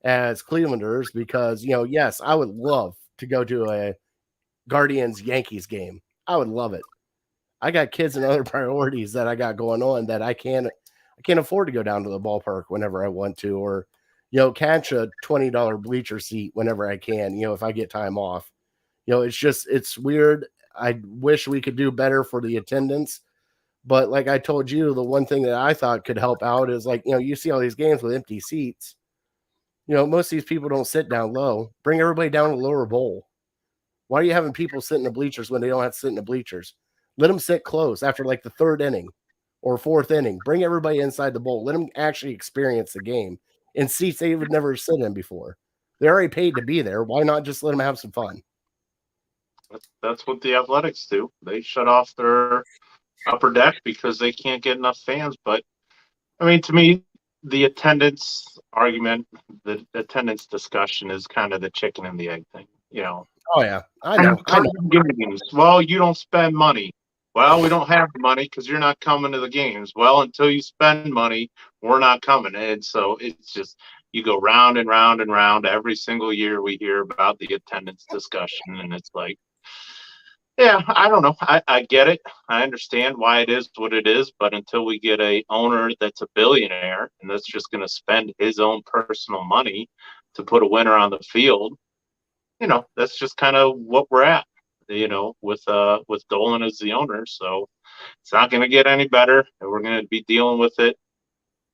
as Clevelanders because yes, I would love to go to a Guardians Yankees game. I would love it. I got kids and other priorities that I got going on that I can't afford to go down to the ballpark whenever I want to, or catch a $20 bleacher seat whenever I can, if I get time off. It's weird. I wish we could do better for the attendance, but like I told you, the one thing that I thought could help out is like, you see all these games with empty seats. Most of these people don't sit down low. Bring everybody down to the lower bowl. Why are you having people sit in the bleachers when they don't have to sit in the bleachers? Let them sit close after like the third inning or fourth inning. Bring everybody inside the bowl. Let them actually experience the game in seats they would never sit in before. They're already paid to be there. Why not just let them have some fun? That's what the Athletics do. They shut off their upper deck because they can't get enough fans. But I mean, to me, the attendance argument, the attendance discussion is kind of the chicken and the egg thing. Oh yeah, I know. Games. Well, you don't spend money. Well, we don't have the money because you're not coming to the games. Well, until you spend money, we're not coming. And so it's just you go round and round and round. Every single year we hear about the attendance discussion, and it's like, yeah, I don't know. I get it. I understand why it is what it is, but until we get a owner that's a billionaire and that's just going to spend his own personal money to put a winner on the field, that's just kind of what we're at, with Dolan as the owner. So it's not going to get any better, and we're going to be dealing with it.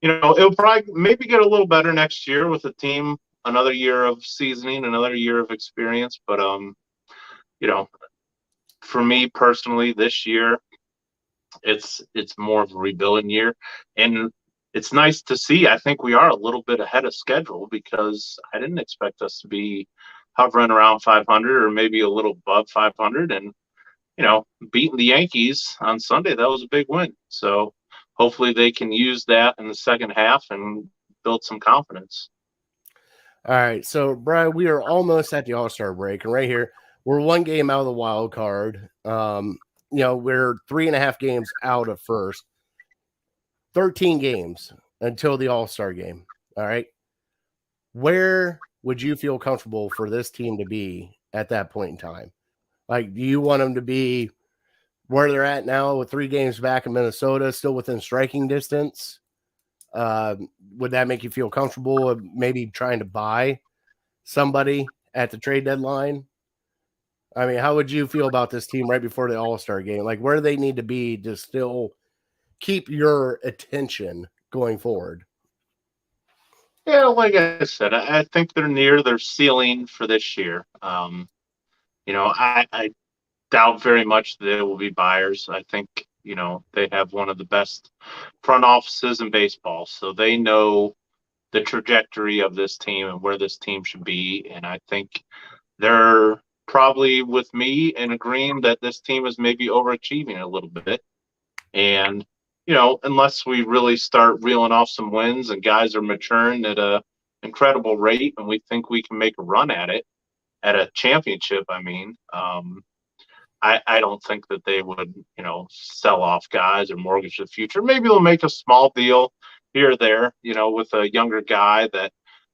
It'll probably maybe get a little better next year with the team, another year of seasoning, another year of experience. But for me personally, this year, it's more of a rebuilding year, and it's nice to see. I think we are a little bit ahead of schedule because I didn't expect us to be hovering around 500 or maybe a little above 500, and beating the Yankees on Sunday, that was a big win. So hopefully they can use that in the second half and build some confidence. All right, so Brian, we are almost at the All-Star break, and right here we're one game out of the wild card. We're 3.5 games out of first. 13 games until the All-Star game. All right. Where would you feel comfortable for this team to be at that point in time? Like, do you want them to be where they're at now with 3 games back in Minnesota, still within striking distance? Would that make you feel comfortable of maybe trying to buy somebody at the trade deadline? I mean, how would you feel about this team right before the All-Star game? Like, where do they need to be to still keep your attention going forward? Yeah, like I said, I think they're near their ceiling for this year. I doubt very much they will be buyers. I think, they have one of the best front offices in baseball, so they know the trajectory of this team and where this team should be. And I think they're probably with me in agreeing that this team is maybe overachieving a little bit. And, unless we really start reeling off some wins and guys are maturing at a incredible rate and we think we can make a run at it, at a championship, I don't think that they would, sell off guys or mortgage the future. Maybe they'll make a small deal here or there, with a younger guy that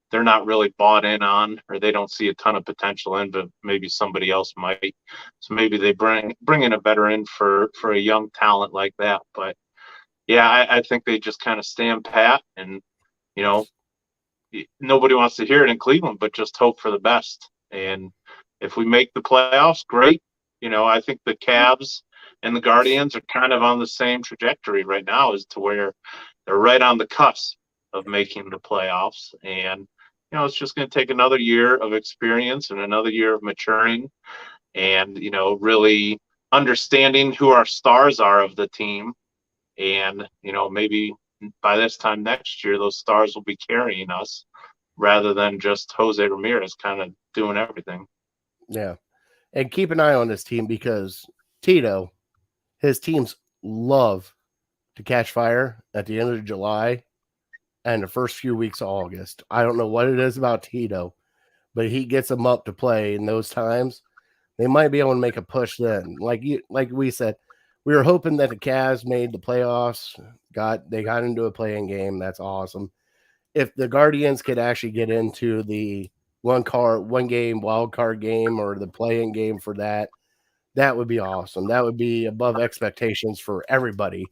they're not really bought in on, or they don't see a ton of potential in, but maybe somebody else might. So maybe they bring in a veteran for a young talent like that. But yeah, I think they just kind of stand pat, and nobody wants to hear it in Cleveland, but just hope for the best. And if we make the playoffs, great. I think the Cavs And the Guardians are kind of on the same trajectory right now, as to where they're right on the cusp of making the playoffs. And, it's just going to take another year of experience and another year of maturing and, really understanding who our stars are of the team. And, maybe by this time next year, those stars will be carrying us rather than just Jose Ramirez kind of doing everything. Yeah. And keep an eye on this team because Tito, his teams love to catch fire at the end of July and the first few weeks of August. I don't know what it is about Tito, but he gets them up to play in those times. They might be able to make a push then. Like we said, we were hoping that the Cavs made the playoffs. They got into a playing game. That's awesome. If the Guardians could actually get into the one game wild card game or the playing game for that, that would be awesome. That would be above expectations for everybody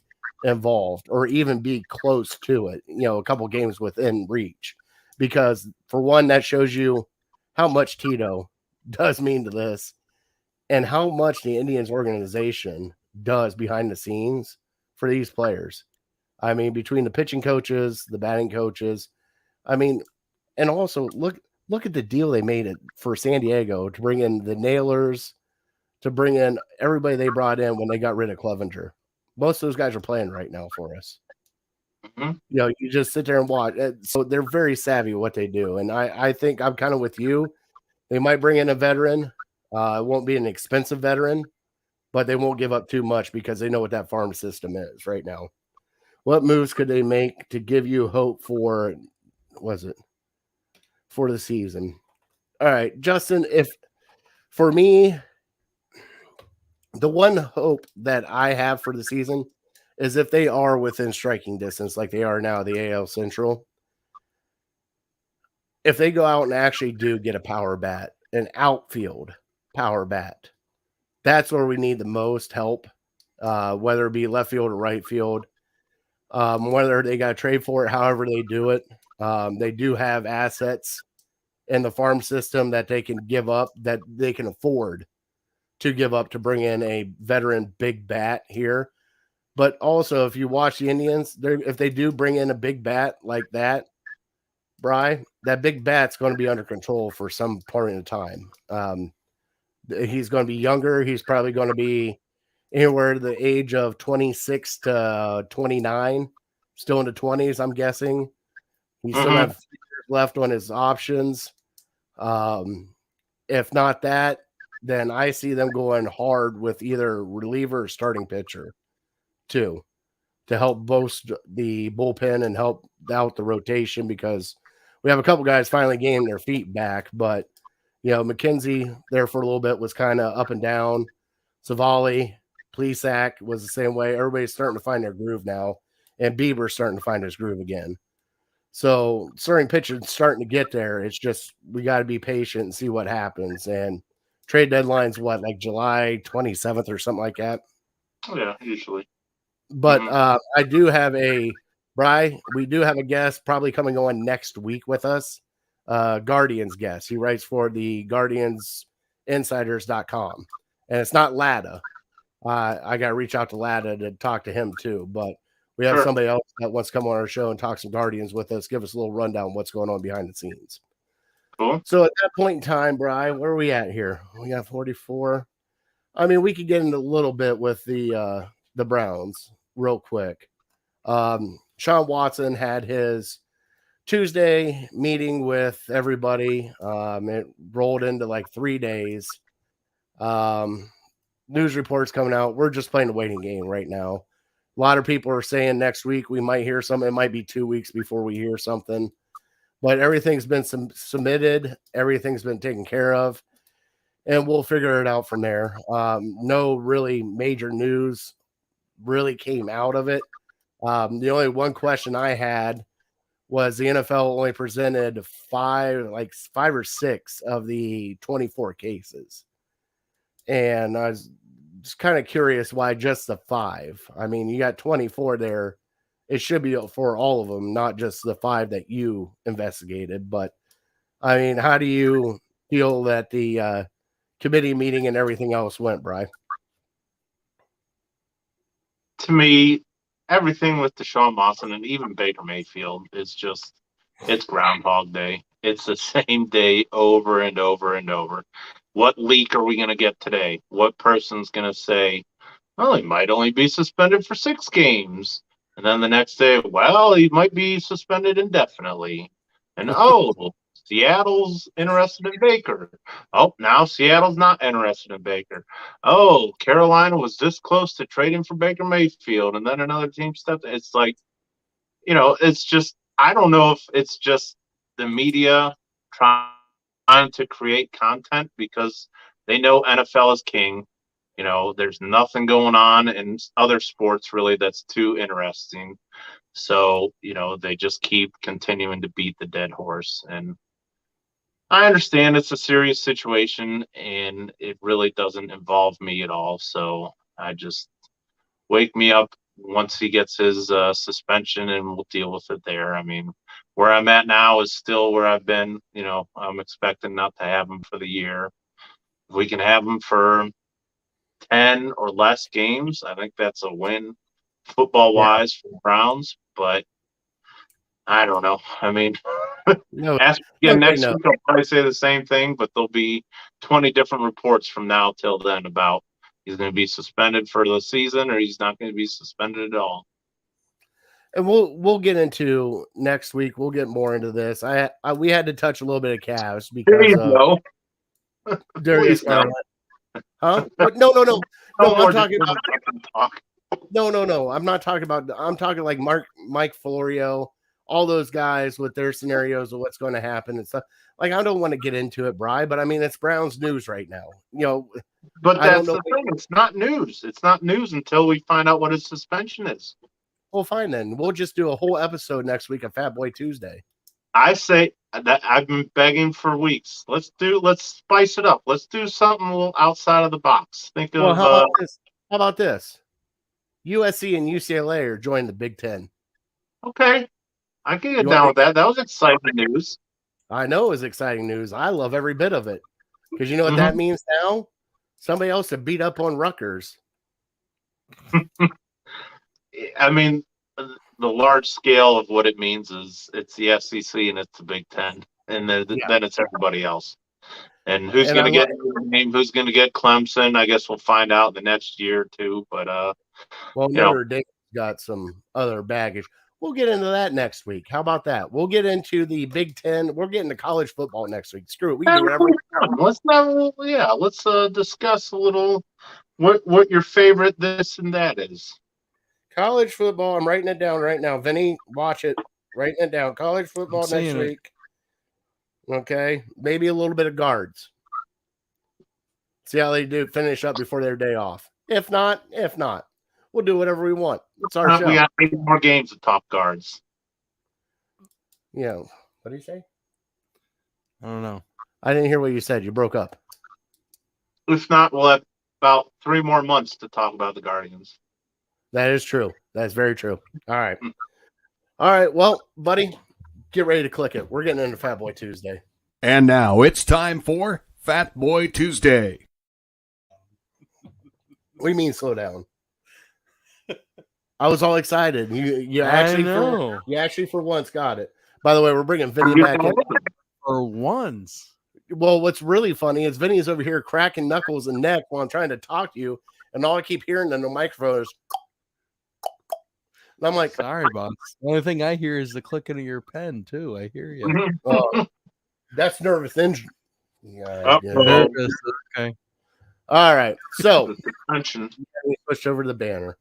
involved, or even be close to it, a couple games within reach. Because for one, that shows you how much Tito does mean to this and how much the Indians organization does behind the scenes for these players. I mean, between the pitching coaches, the batting coaches, and also look at the deal they made for San Diego to bring in the Nailers, to bring in everybody they brought in when they got rid of Clevenger. Most of those guys are playing right now for us. Mm-hmm. You just sit there and watch. So they're very savvy with what they do. And I think I'm kind of with you. They might bring in a veteran. It won't be an expensive veteran, but they won't give up too much because they know what that farm system is right now. What moves could they make to give you hope for the season? All right, Justin, for me, the one hope that I have for the season is if they are within striking distance like they are now, the AL Central, if they go out and actually do get a power bat, an outfield power bat, that's where we need the most help, whether it be left field or right field, whether they got to trade for it, however they do it. They do have assets in the farm system that they can give up, that they can afford to give up to bring in a veteran big bat here. But also, if you watch the Indians, if they do bring in a big bat like that, Bri, that big bat's going to be under control for some part of the time. He's going to be younger. He's probably going to be anywhere to the age of 26 to 29, still in the 20s, I'm guessing. He still have 3 years left on his options. If not that, then I see them going hard with either reliever or starting pitcher too, to help boost the bullpen and help out the rotation, because we have a couple guys finally gaining their feet back. But, McKenzie there for a little bit was kind of up and down. Savali, Plesac was the same way. Everybody's starting to find their groove now, and Bieber's starting to find his groove again. So starting pitching starting to get there. It's just we got to be patient and see what happens. And trade deadline's like July 27th or something like that. Oh, yeah, usually. But I do have we do have a guest probably coming on next week with us, Guardians guest. He writes for the GuardiansInsiders.com. And it's not Lada. I got to reach out to Lada to talk to him too. But we have somebody else that wants to come on our show and talk some Guardians with us, give us a little rundown of what's going on behind the scenes. Cool. So at that point in time, Bri, where are we at here? We got 44. We could get into a little bit with the Browns real quick. Sean Watson had his Tuesday meeting with everybody. It rolled into 3 days. News reports coming out. We're just playing a waiting game right now. A lot of people are saying next week we might hear something. It might be 2 weeks before we hear something. But everything's been submitted. Everything's been taken care of. And we'll figure it out from there. No really major news really came out of it. The only one question I had was the NFL only presented five or six of the 24 cases. And I was just kind of curious why just the 5. You got 24 there. It should be for all of them, not just the 5 that you investigated. But, how do you feel that the committee meeting and everything else went, Bri? to me, everything with Deshaun Watson and even Baker Mayfield is just, it's Groundhog Day. It's the same day over and over and over. What leak are we going to get today? What person's going to say, well, he might only be suspended for 6 games. And then the next day, well, he might be suspended indefinitely. And Seattle's interested in Baker. Oh, now Seattle's not interested in Baker. Oh, Carolina was this close to trading for Baker Mayfield, and then another team stepped. It's like, it's just, I don't know if it's just the media trying to create content because they know NFL is king. There's nothing going on in other sports really that's too interesting. So, they just keep continuing to beat the dead horse. And I understand it's a serious situation and it really doesn't involve me at all. So I just wake me up once he gets his suspension and we'll deal with it there. I mean, where I'm at now is still where I've been. I'm expecting not to have him for the year. If we can have him for 10 or less games, I think that's a win football wise for the Browns, but I don't know. I mean, ask again next week, I'll probably say the same thing, but there'll be 20 different reports from now till then about he's going to be suspended for the season or he's not going to be suspended at all. And we'll get into next week. We'll get more into this. We had to touch a little bit of Cavs because Darius Garland. Huh? No. I'm talking about No. I'm not talking about. I'm talking like Mike Florio, all those guys with their scenarios of what's going to happen and stuff. Like, I don't want to get into it, Bri, but I mean, it's Browns news right now. But that's the thing. It's not news. It's not news until we find out what his suspension is. Well, fine then. We'll just do a whole episode next week of Fat Boy Tuesday. I say that I've been begging for weeks. Let's spice it up. Let's do something a little outside of the box. How about this? How about this? USC and UCLA are joining the Big Ten. Okay. I can get down with that. That was exciting news. I know it was exciting news. I love every bit of it. Because you know what that means now? Somebody else to beat up on Rutgers. I mean, the large scale of what it means is it's the SEC and it's the Big Ten. And then it's everybody else. And who's going to get who's going to get Clemson? I guess we'll find out the next year or two. But Notre Dame's got some other baggage. We'll get into that next week. How about that? We'll get into the Big Ten. We're getting to college football next week. Screw it. We can do whatever. Let's discuss a little what your favorite this and that is. College football. I'm writing it down right now. Vinny, watch it. Writing it down. College football next week. Okay. Maybe a little bit of guards. See how they do finish up before their day off. If not, we'll do whatever we want. It's our show. We got 8 more games of top guards. Yeah. What did you say? I don't know. I didn't hear what you said. You broke up. If not, we'll have about 3 more months to talk about the Guardians. That is true. That's very true. All right. All right. Well, buddy, get ready to click it. We're getting into Fat Boy Tuesday. And now it's time for Fat Boy Tuesday. What do you mean slow down? I was all excited. You actually for once got it. By the way, we're bringing Vinny back in. For once. Well, what's really funny is Vinny's over here cracking knuckles and neck while I'm trying to talk to you, and all I keep hearing in the microphone is. And I'm like, sorry, boss. The only thing I hear is the clicking of your pen, too. I hear you. That's nervous injury. Nervous. Okay. All right. So, we switched over to the banner.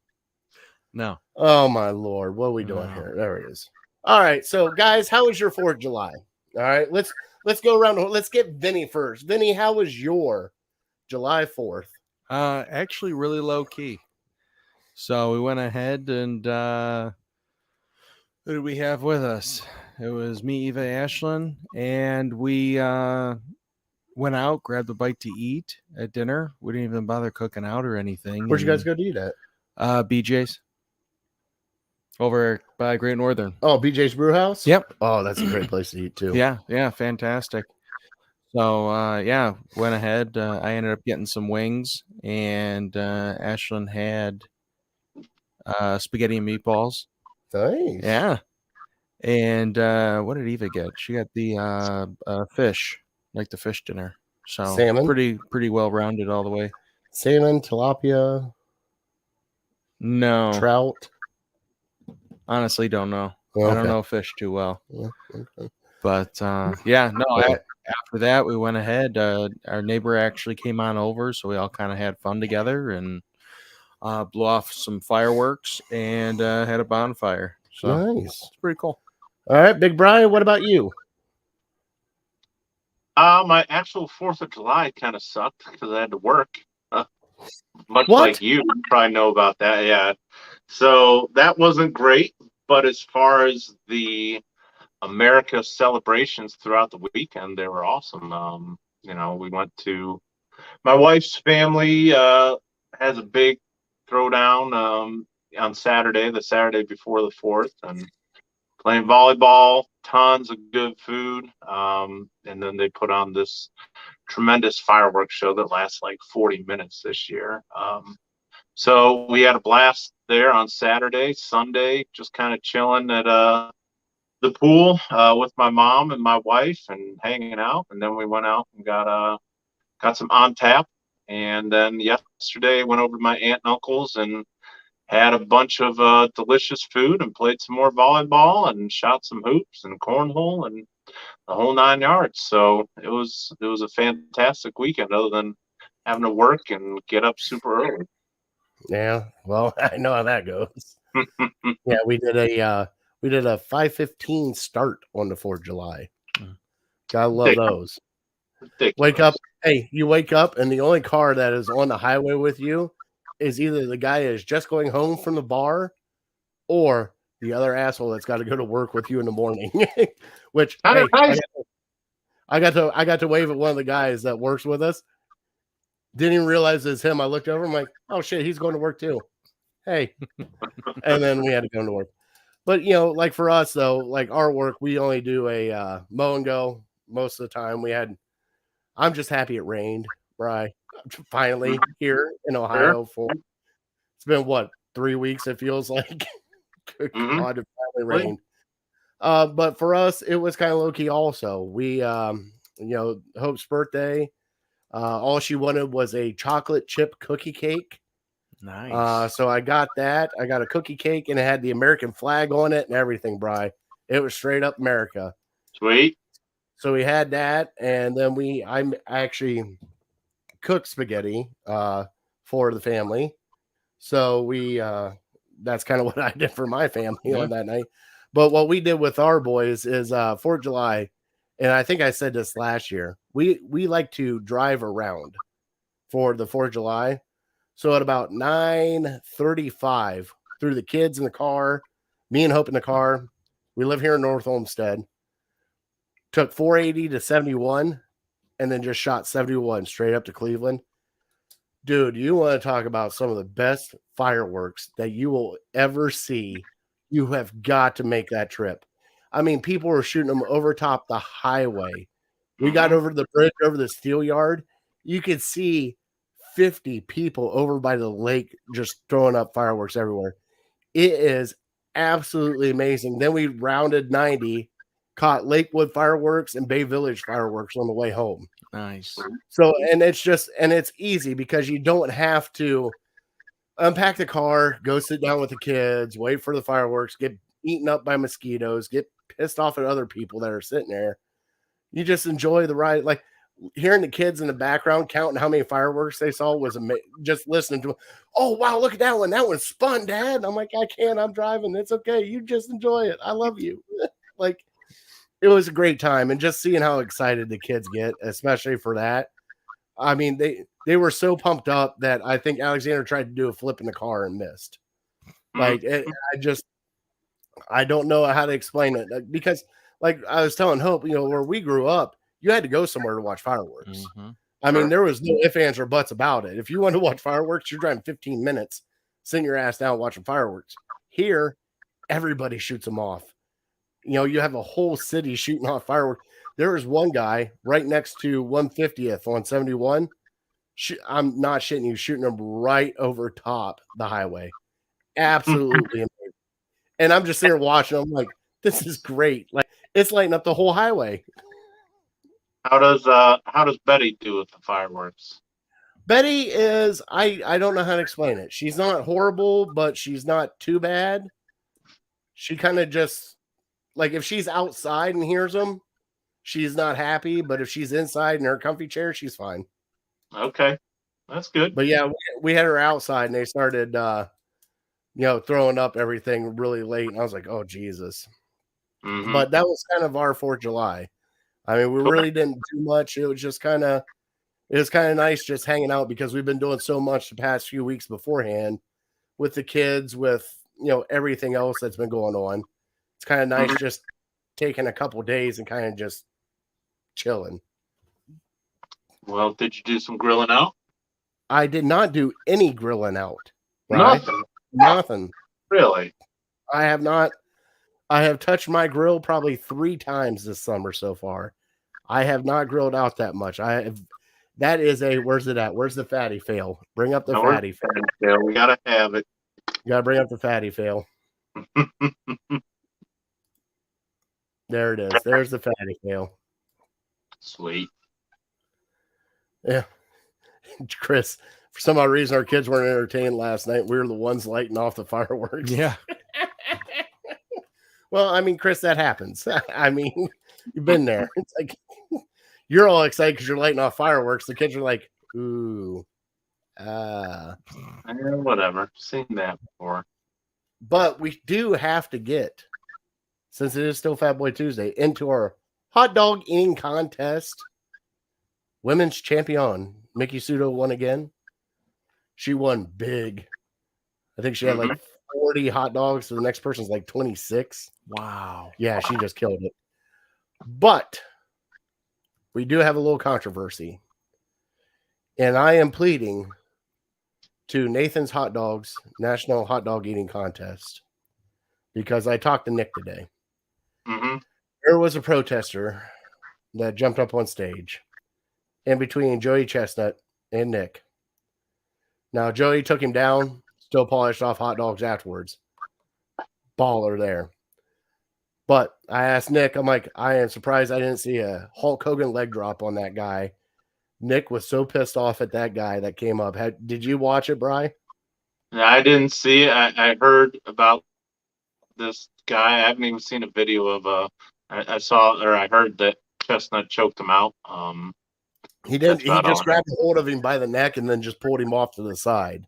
No. Oh, my Lord. What are we doing here? There it is. All right. So, guys, how was your 4th of July? All right. Let's go around. Let's get Vinny first. Vinny, how was your July 4th? Actually, really low key. So we went ahead and who did we have with us? It was me, Eva, Ashlyn, and we went out, grabbed a bite to eat at dinner. We didn't even bother cooking out or anything. Where'd you guys go to eat at? BJ's. Over by Great Northern. Oh, BJ's Brew House? Yep. Oh, that's a great place to eat, too. Yeah, fantastic. So, went ahead. I ended up getting some wings, and Ashlyn had spaghetti and meatballs. Nice. Yeah. And what did Eva get? She got the fish, like the fish dinner. So Salmon? pretty well rounded all the way. Salmon, tilapia, No, trout. honestly, don't know. Okay. I don't know fish too well. Yeah, okay. But yeah, no. After that, we went ahead. Our neighbor actually came on over, so we all kind of had fun together and blew off some fireworks and had a bonfire. So Nice. it's pretty cool. All right, Big Brian, what about you? My actual 4th of July kind of sucked because I had to work. Much What? like you probably know about that. Yeah. So that wasn't great. But as far as the America celebrations throughout the weekend, they were awesome. We went to my wife's family has a big throwdown on Saturday, the Saturday before the 4th, and playing volleyball, tons of good food. And then they put on this tremendous fireworks show that lasts like 40 minutes this year. So we had a blast there on Saturday. Sunday, just kind of chilling at the pool with my mom and my wife and hanging out. And then we went out and got some on tap. And then yesterday went over to my aunt and uncle's and had a bunch of delicious food and played some more volleyball and shot some hoops and cornhole and the whole 9 yards. So it was a fantastic weekend other than having to work and get up super early. Yeah, well, I know how that goes. Yeah, we did a 5:15 start on the 4th of July. Gotta love those. Ridiculous. Wake up. Hey, you wake up and the only car that is on the highway with you is either the guy that is just going home from the bar or the other asshole that's got to go to work with you in the morning. Which hey, I got to wave at one of the guys that works with us. Didn't even realize it's him. I looked over. I'm like, oh shit, he's going to work too. Hey, and then we had to go to work. But like for us though, like our work, we only do a mow and go most of the time. I'm just happy it rained, Bri. Finally here in Ohio it's been what 3 weeks. It feels like. Good God, it finally rained. But for us, it was kind of low key. Also, we Hope's birthday. All she wanted was a chocolate chip cookie cake. Nice. So I got that. I got a cookie cake and it had the American flag on it and everything, Bri. It was straight up America. Sweet. So we had that, and then I actually cooked spaghetti for the family. So that's kind of what I did for my family on that night. But what we did with our boys is 4th of July, and I think I said this last year, we like to drive around for the 4th of July. So at about 9:35, threw the kids in the car, me and Hope in the car. We live here in North Olmsted. Took 480 to 71 and then just shot 71 straight up to Cleveland. Dude, you want to talk about some of the best fireworks that you will ever see. You have got to make that trip. I mean, people were shooting them over top the highway. We got over the bridge, over the steel yard. You could see 50 people over by the lake just throwing up fireworks everywhere. It is absolutely amazing. Then we rounded 90, caught Lakewood fireworks and Bay Village fireworks on the way home. Nice. So, and it's easy because you don't have to unpack the car, go sit down with the kids, wait for the fireworks, get eaten up by mosquitoes, get pissed off at other people that are sitting there. You just enjoy the ride. Like hearing the kids in the background counting how many fireworks they saw was amazing. Just listening to them. Oh, wow, look at that one. That one's spun, Dad. I'm like, I can't. I'm driving. It's okay. You just enjoy it. I love you. Like, it was a great time. And just seeing how excited the kids get, especially for that. I mean, they were so pumped up that I think Alexander tried to do a flip in the car and missed. Like, I don't know how to explain it because, like I was telling Hope, where we grew up, you had to go somewhere to watch fireworks. I mean, there was no ifs, ands, or buts about it. If you want to watch fireworks, you're driving 15 minutes, sitting your ass down watching fireworks. Here, everybody shoots them off. You have a whole city shooting off fireworks. There was one guy right next to 150th on 71. I'm not shitting you, shooting them right over top the highway. Absolutely amazing. And I'm just sitting there watching. I'm like, this is great. Like, it's lighting up the whole highway. How does Betty do with the fireworks? Betty is, I don't know how to explain it. She's not horrible, but she's not too bad. She kind of just, like, if she's outside and hears them, she's not happy. But if she's inside in her comfy chair, she's fine. Okay, that's good. But yeah, we had her outside and they started, throwing up everything really late. And I was like, oh, Jesus. Mhm. But that was kind of our 4th of July. I mean, we really didn't do much. It was just kind of nice just hanging out because we've been doing so much the past few weeks beforehand with the kids, with, everything else that's been going on. It's kind of nice just taking a couple days and kind of just chilling. Well, did you do some grilling out? I did not do any grilling out. Right? Nothing. Really? I have not. I have touched my grill probably 3 times this summer so far. I have not grilled out that much. That is where's it at? Where's the fatty fail? Bring up the fatty fail. Yeah, we gotta have it. You gotta bring up the fatty fail. There it is. There's the fatty fail. Sweet. Yeah. Chris, for some odd reason, our kids weren't entertained last night. We were the ones lighting off the fireworks. Yeah. Well, I mean, Chris, that happens. I mean, you've been there. It's like you're all excited because you're lighting off fireworks. The kids are like, ooh. Whatever. Seen that before. But we do have to get, since it is still Fat Boy Tuesday, into our hot dog eating contest. Women's champion, Mickey Sudo, won again. She won big. I think she had like 40 hot dogs. So the next person's like 26. Wow. Yeah, she just killed it. But we do have a little controversy. And I am pleading to Nathan's Hot Dogs National Hot Dog Eating Contest because I talked to Nick today. Mm-hmm. There was a protester that jumped up on stage in between Joey Chestnut and Nick. Now, Joey took him down, still polished off hot dogs afterwards. Baller there. But I asked Nick, I'm like, I am surprised I didn't see a Hulk Hogan leg drop on that guy. Nick was so pissed off at that guy that came up. Did you watch it, Bri? I didn't see it. I heard about this guy. I haven't even seen a video of I heard that Chestnut choked him out. He didn't. He just grabbed a hold of him by the neck and then just pulled him off to the side.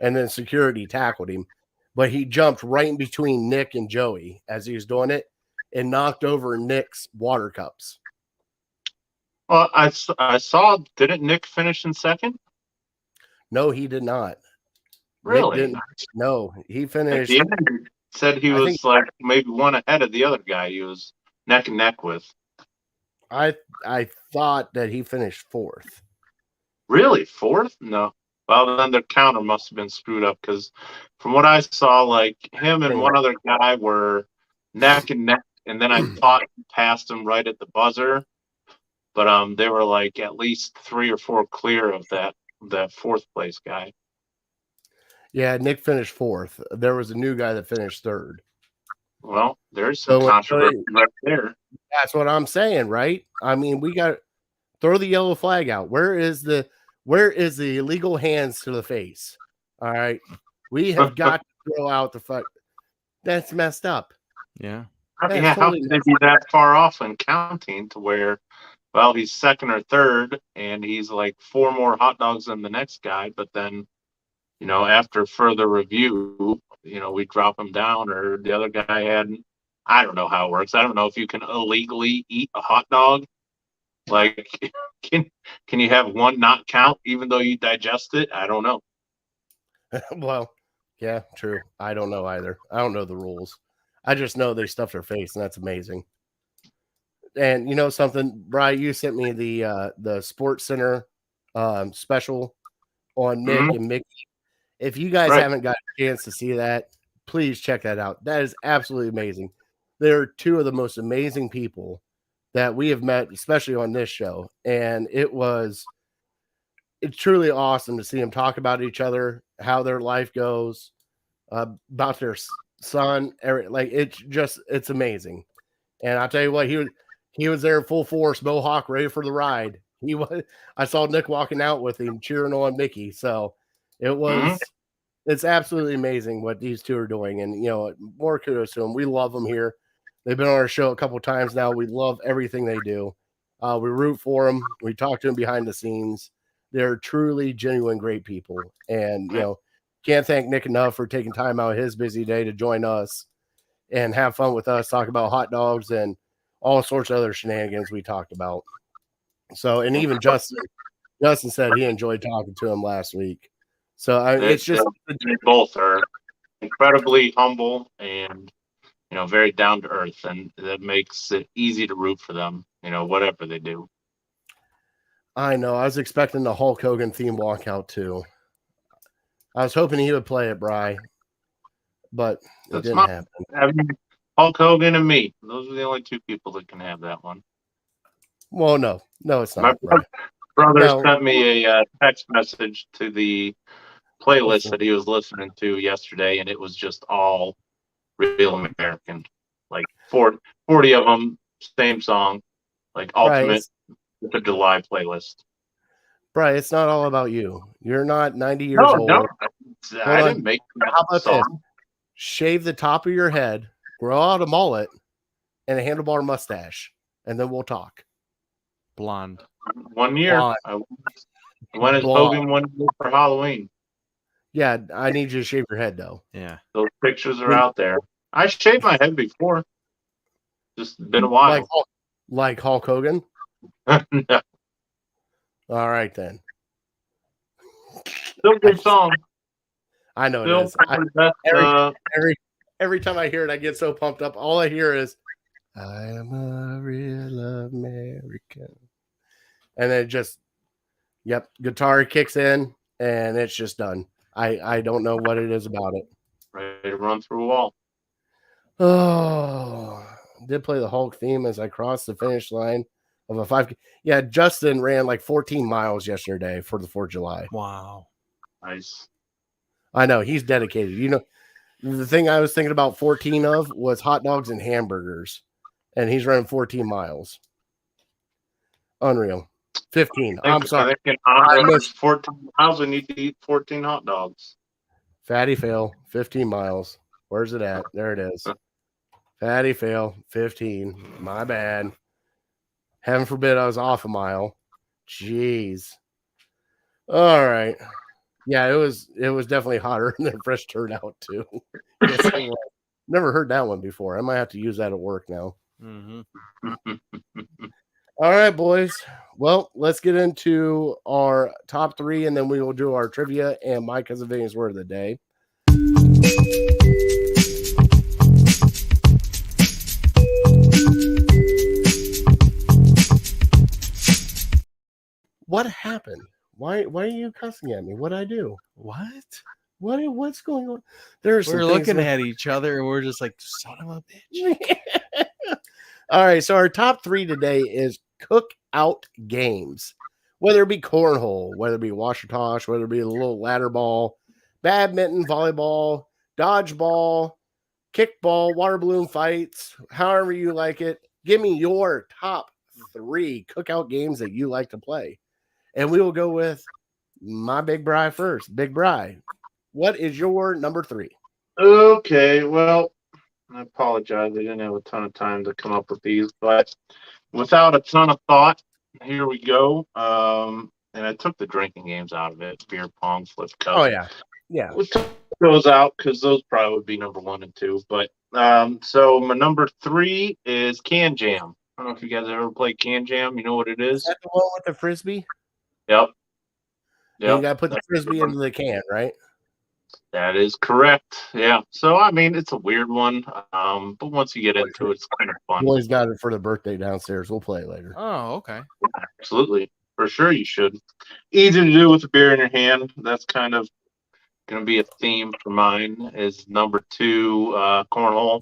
And then security tackled him. But he jumped right in between Nick and Joey as he was doing it and knocked over Nick's water cups. Well, I saw, didn't Nick finish in second? No, he did not. Really? No, he finished. He said he was like maybe one ahead of the other guy he was neck and neck with. I thought that he finished 4th. Really? 4th? No. Well, then their counter must have been screwed up because from what I saw, like him and one other guy were neck and neck, and then I thought he passed him right at the buzzer. But they were like at least 3 or 4 clear of that 4th place guy. Yeah, Nick finished 4th. There was a new guy that finished 3rd. Well, there's some controversy right there. That's what I'm saying, right? I mean, we got throw the yellow flag out. Where is the illegal hands to the face? All right, we have got to throw out the fuck. That's messed up. Yeah. Yeah, how can they be that far off in counting to where, well, he's second or third, and he's like 4 more hot dogs than the next guy, but then, after further review, we drop him down, or the other guy hadn't. I don't know how it works. I don't know if you can illegally eat a hot dog. Like, can you have one not count even though you digest it? I don't know. Well, yeah, true. I don't know either. I don't know the rules. I just know they stuffed their face, and that's amazing. And you know something, Brian, you sent me the Sports Center special on Nick and Mickey. If you guys haven't got a chance to see that, please check that out. That is absolutely amazing. They're 2 of the most amazing people that we have met, especially on this show. And it's truly awesome to see them talk about each other, how their life goes. about their son. Like it's amazing. And I'll tell you what, he was there full force, Mohawk, ready for the ride. He was. I saw Nick walking out with him, cheering on Mickey. So it was. It's absolutely amazing what these two are doing, and more kudos to them. We love them here. They've been on our show a couple of times now. We love everything they do. We root for them. We talk to them behind the scenes. They're truly genuine, great people, and can't thank Nick enough for taking time out of his busy day to join us and have fun with us, talk about hot dogs and all sorts of other shenanigans we talked about. So, and even Justin said he enjoyed talking to him last week. So it's just they both are incredibly humble and very down to earth, and that makes it easy to root for them. Whatever they do. I know. I was expecting the Hulk Hogan theme walkout too. I was hoping he would play it, Bry, but it didn't happen. Hulk Hogan and me. Those are the only two people that can have that one. Well, no, it's not. My brother sent me a text message to the playlist that he was listening to yesterday, and it was just all real American, like 40 of them, same song, like ultimate the July playlist. Bry, it's not all about you. You're not 90 years old. No, I didn't make that. How about song. this? Shave the top of your head, grow out a mullet, and a handlebar mustache, and then we'll talk. Blonde. 1 year. Blonde. I went as Hogan 1 year for Halloween. Yeah, I need you to shave your head, though. Yeah. Those pictures are out there. I shaved my head before. Just been a while. Like Hulk Hogan? No. All right, then. Still good song. I know Still it is. Every time I hear it, I get so pumped up. All I hear is, I am a real American. And then guitar kicks in, and it's just done. I don't know what it is about it. Ready to run through a wall. Oh, I did play the Hulk theme as I crossed the finish line of a 5K. Yeah, Justin ran like 14 miles yesterday for the 4th of July. Wow. Nice. I know, he's dedicated. The thing I was thinking about 14 of was hot dogs and hamburgers, and he's running 14 miles. Unreal. 15. I'm sorry. I missed 14 miles. We need to eat 14 hot dogs. Fatty fail, 15 miles. Where's it at? There it is. Fatty fail, 15. My bad. Heaven forbid I was off a mile. Jeez. All right. Yeah, it was definitely hotter than fresh turnout too. Never heard that one before. I might have to use that at work now. Mm-hmm. All right, boys. Well, let's get into our top 3, and then we will do our trivia and my cousin Vinny's word of the day. What happened? Why are you cussing at me? What'd I do? What's going on? We're looking at each other and we're just like, son of a bitch. All right, so our top 3 today is Cookout Games. Whether it be cornhole, whether it be washer toss, whether it be a little ladder ball, badminton, volleyball, dodgeball, kickball, water balloon fights, however you like it. Give me your top 3 cookout games that you like to play. And we will go with my Big Bry first. Big Bry, what is your number 3? Okay, well, I apologize. I didn't have a ton of time to come up with these, but without a ton of thought, here we go. And I took the drinking games out of it. Beer pong, flip cup. Oh, yeah. Yeah. We took those out because those probably would be number 1 and 2. But so my number 3 is Can Jam. I don't know if you guys ever played Can Jam. You know what it is? Is that the one with the frisbee? Yep. You got to put the frisbee into the can, right? That is correct. Yeah. So, I mean, it's a weird one. But once you get into it, it's kind of fun. Boys got it for the birthday downstairs. We'll play it later. Oh, okay. Absolutely. For sure you should. Easy to do with a beer in your hand. That's kind of going to be a theme for mine is number 2, cornhole.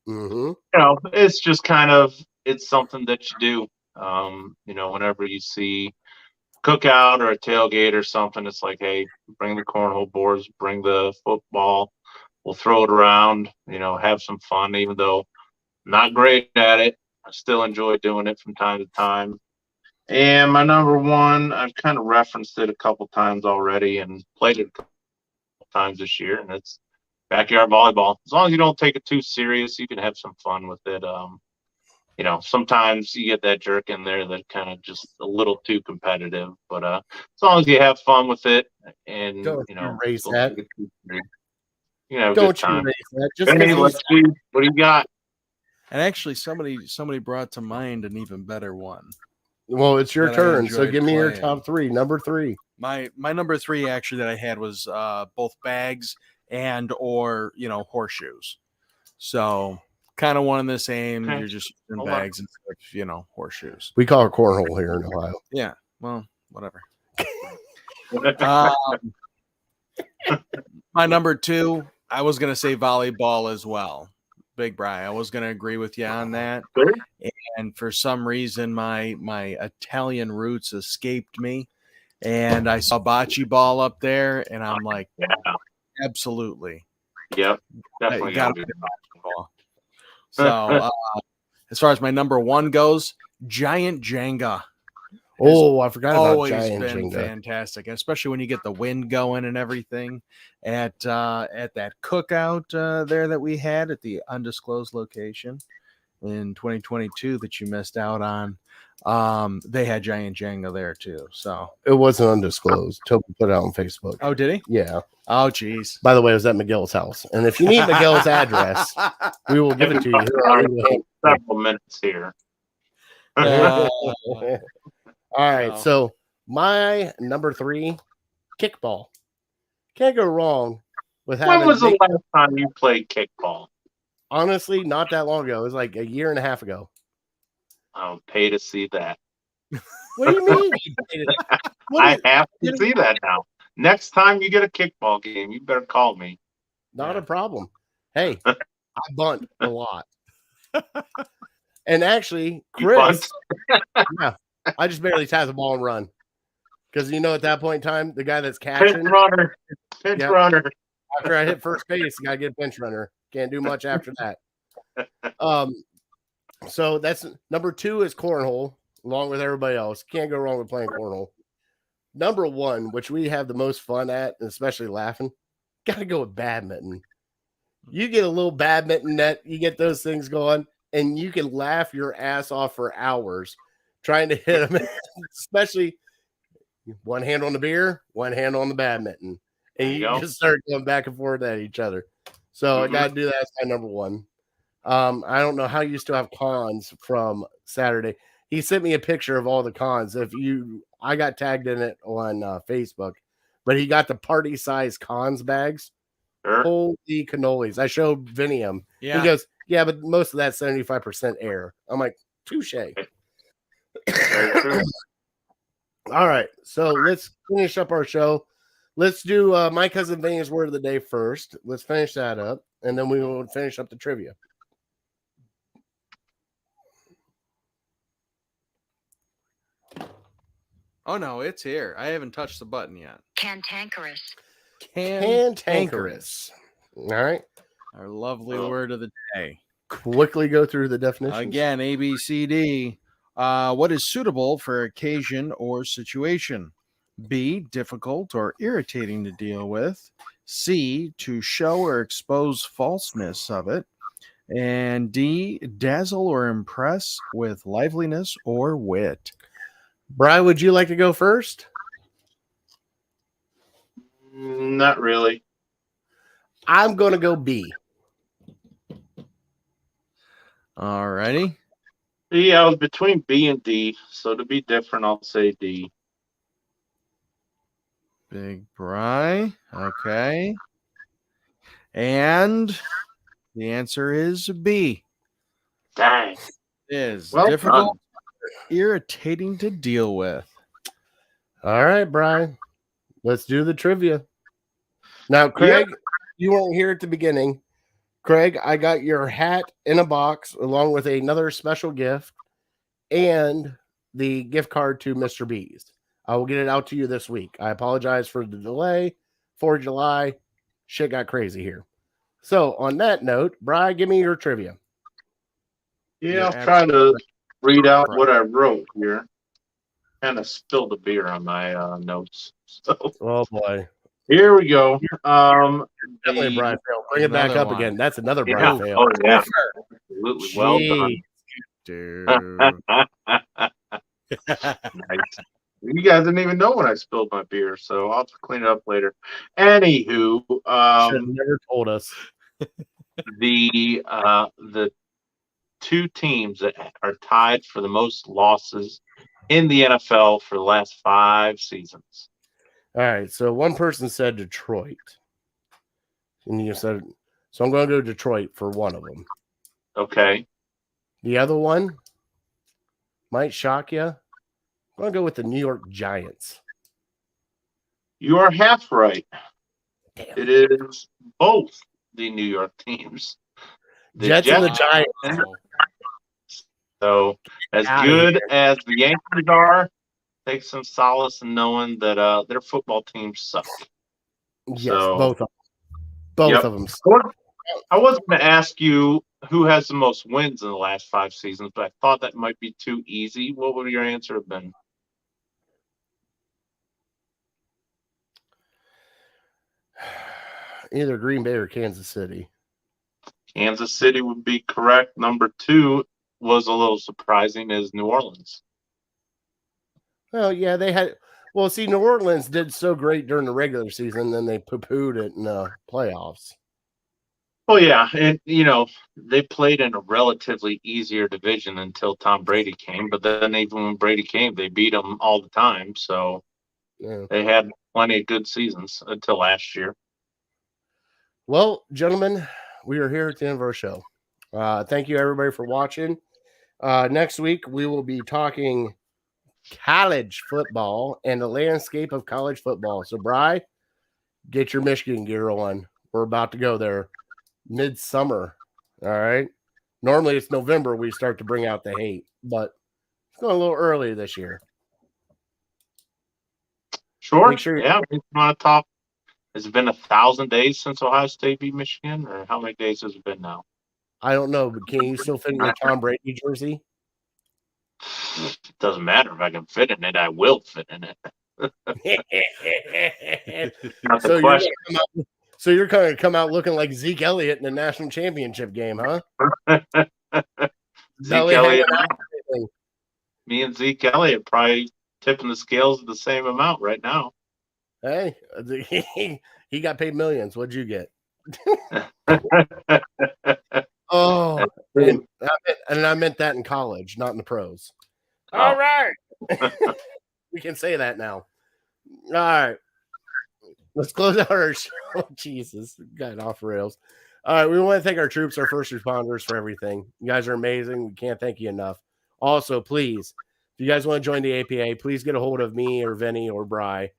Mm-hmm. It's just kind of, it's something that you do. Whenever you see cookout or a tailgate or something, it's like, hey, bring the cornhole boards, bring the football, we'll throw it around, have some fun, even though not great at it. I still enjoy doing it from time to time. And my number one, I've kind of referenced it a couple times already and played it a couple times this year, and it's backyard volleyball. As long as you don't take it too serious, you can have some fun with it. Sometimes you get that jerk in there that kind of just a little too competitive, but as long as you have fun with it and Don't erase don't that. take it too serious, have a Don't good time. erase that. Just Hey, because let's see. What do you got? And actually, somebody brought to mind an even better one. well, it's your that I turn. So enjoyed give me your playing. top three. Number three. My number three actually that I had was both bags and or horseshoes. So kind of one and the same. Okay. You're just using Hold on. bags instead of horseshoes. We call it cornhole here in Ohio. Yeah. Well, whatever. My number two, I was gonna say volleyball as well. Big Bri, I was gonna agree with you on that. Sure. And for some reason, my Italian roots escaped me, and I saw bocce ball up there, and I'm like, Yeah. absolutely, Yep. Definitely gotta gotta be be. bocce ball. So, as far as my number one goes, giant Jenga. Oh, I forgot about Always giant been Jenga. fantastic, especially when you get the wind going and everything. At that cookout there that we had at the undisclosed location in 2022 that you missed out on, they had giant Jenga there too. So, It wasn't undisclosed. Toby put it out on Facebook. oh, did he? Yeah. Oh, geez. By the way, it was at McGill's house. And if you need McGill's address, we will give it to you. Here on Several minutes here. All right. So my number three, kickball. Can't go wrong with having. When was the last time you played kickball? Honestly, not that long ago. It was like a year and a half ago. I'll pay to see that. What do you mean? I have to see that now. Next time you get a kickball game, you better call me. Not a problem. Hey, I bunt a lot. And actually, Chris, yeah, I just barely tap the ball and run. Because at that point in time, the guy that's catching, Pinch runner. after I hit first base, got to get a bench runner. Can't do much after that. So that's number two is cornhole, along with everybody else. Can't go wrong with playing cornhole. Number one, which we have the most fun at, and especially laughing, got to go with badminton. You get a little badminton net, you get those things going, and you can laugh your ass off for hours trying to hit them, especially one hand on the beer, one hand on the badminton. And you just start going back and forth at each other. So I got to do that as my number one. I don't know how you still have cons from Saturday. He sent me a picture of all the cons. I got tagged in it on Facebook, but he got the party size cons bags. Sure. Holy cannolis. I showed Vinny him. Yeah. He goes, yeah, but most of that's 75% air. I'm like, touche. All right. So let's finish up our show. Let's do my cousin Vinny's word of the day first. Let's finish that up, and then we will finish up the trivia. Oh no, it's here. I haven't touched the button yet. Cantankerous. Cantankerous. All right. Our lovely word of the day. Quickly go through the definitions. Again, A, B, C, D. What is suitable for occasion or situation? B, difficult or irritating to deal with. C, to show or expose falseness of it. And D, dazzle or impress with liveliness or wit. Bri, would you like to go first? Not really. I'm going to go B. All righty. Yeah, I was between B and D. So to be different, I'll say D. Big Bri. Okay. And the answer is B. Dang. Is Well difficult, irritating to deal with. All right, Brian. Let's do the trivia. Now, Craig, you weren't here at the beginning. Craig, I got your hat in a box along with another special gift and the gift card to Mr. B's. I will get it out to you this week. I apologize for the delay. 4th of July, shit got crazy here. So on that note, Bri, give me your trivia. Yeah, I'll try to read out what I wrote here. Kind of spilled a beer on my notes. So Oh boy. here we go. Definitely a Bri fail. Bring it back Another up one. again. That's another Bri Yeah. fail. Oh yeah. Absolutely. Well done. Dude. Nice. You guys didn't even know when I spilled my beer, so I'll have to clean it up later. Anywho, Should have never told us. the two teams that are tied for the most losses in the NFL for the last 5 seasons. All right. So one person said Detroit. And you said, so I'm going to go Detroit for one of them. Okay. The other one might shock you. I'm going to go with the New York Giants. You are half right. Damn. It is both the New York teams. The Jets and the Giants. So as Outta good here. as the Yankees are, take some solace in knowing that their football teams suck. Yes, So, both of them. Both Yep. of them. I was going to ask you who has the most wins in the last 5 seasons, but I thought that might be too easy. What would your answer have been? Either Green Bay or Kansas City. Kansas City would be correct. Number 2 was a little surprising is New Orleans. Well, yeah, they had. Well, see, New Orleans did so great during the regular season, then they poo-pooed it in the playoffs. Oh yeah, and they played in a relatively easier division until Tom Brady came. But then even when Brady came, they beat them all the time. So Yeah. they had plenty of good seasons until last year. Well, gentlemen, we are here at the end of our show. Thank you, everybody, for watching. Next week, we will be talking college football and the landscape of college football. So, Bri, get your Michigan gear on. We're about to go there midsummer. All right. Normally, it's November we start to bring out the hate, but it's going a little early this year. Sure. Make sure Yeah. We want to talk. Has it been 1,000 days since Ohio State beat Michigan, or how many days has it been now? I don't know, but can you still fit in your Tom Brady jersey? It doesn't matter if I can fit in it. I will fit in it. Not the question. So you're going to come out looking like Zeke Elliott in the national championship game, huh? Zeke Elliott. Me and Zeke Elliott probably tipping the scales at the same amount right now. Hey, he got paid millions. What'd you get? Oh, and I meant that in college, not in the pros. Oh. All right. We can say that now. All right. Let's close out our show. Jesus, got off rails. All right. We want to thank our troops, our first responders for everything. You guys are amazing. We can't thank you enough. Also, please, if you guys want to join the APA, please get a hold of me or Vinny or Bri.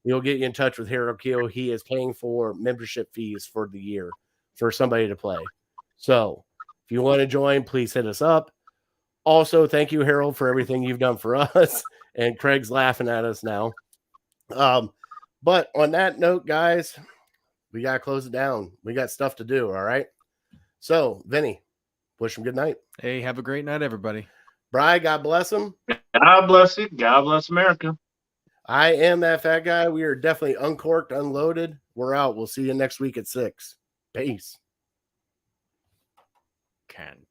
We'll get you in touch with Harold Keel. He is paying for membership fees for the year for somebody to play. So if you want to join, please hit us up. Also, thank you, Harold, for everything you've done for us. And Craig's laughing at us now. But on that note, guys, we got to close it down. We got stuff to do, all right? So, Vinny, wish him good night. Hey, have a great night, everybody. Bri, God bless him. God bless you. God bless America. I am that fat guy. We are definitely uncorked, unloaded. We're out. We'll see you next week at 6. Peace. Can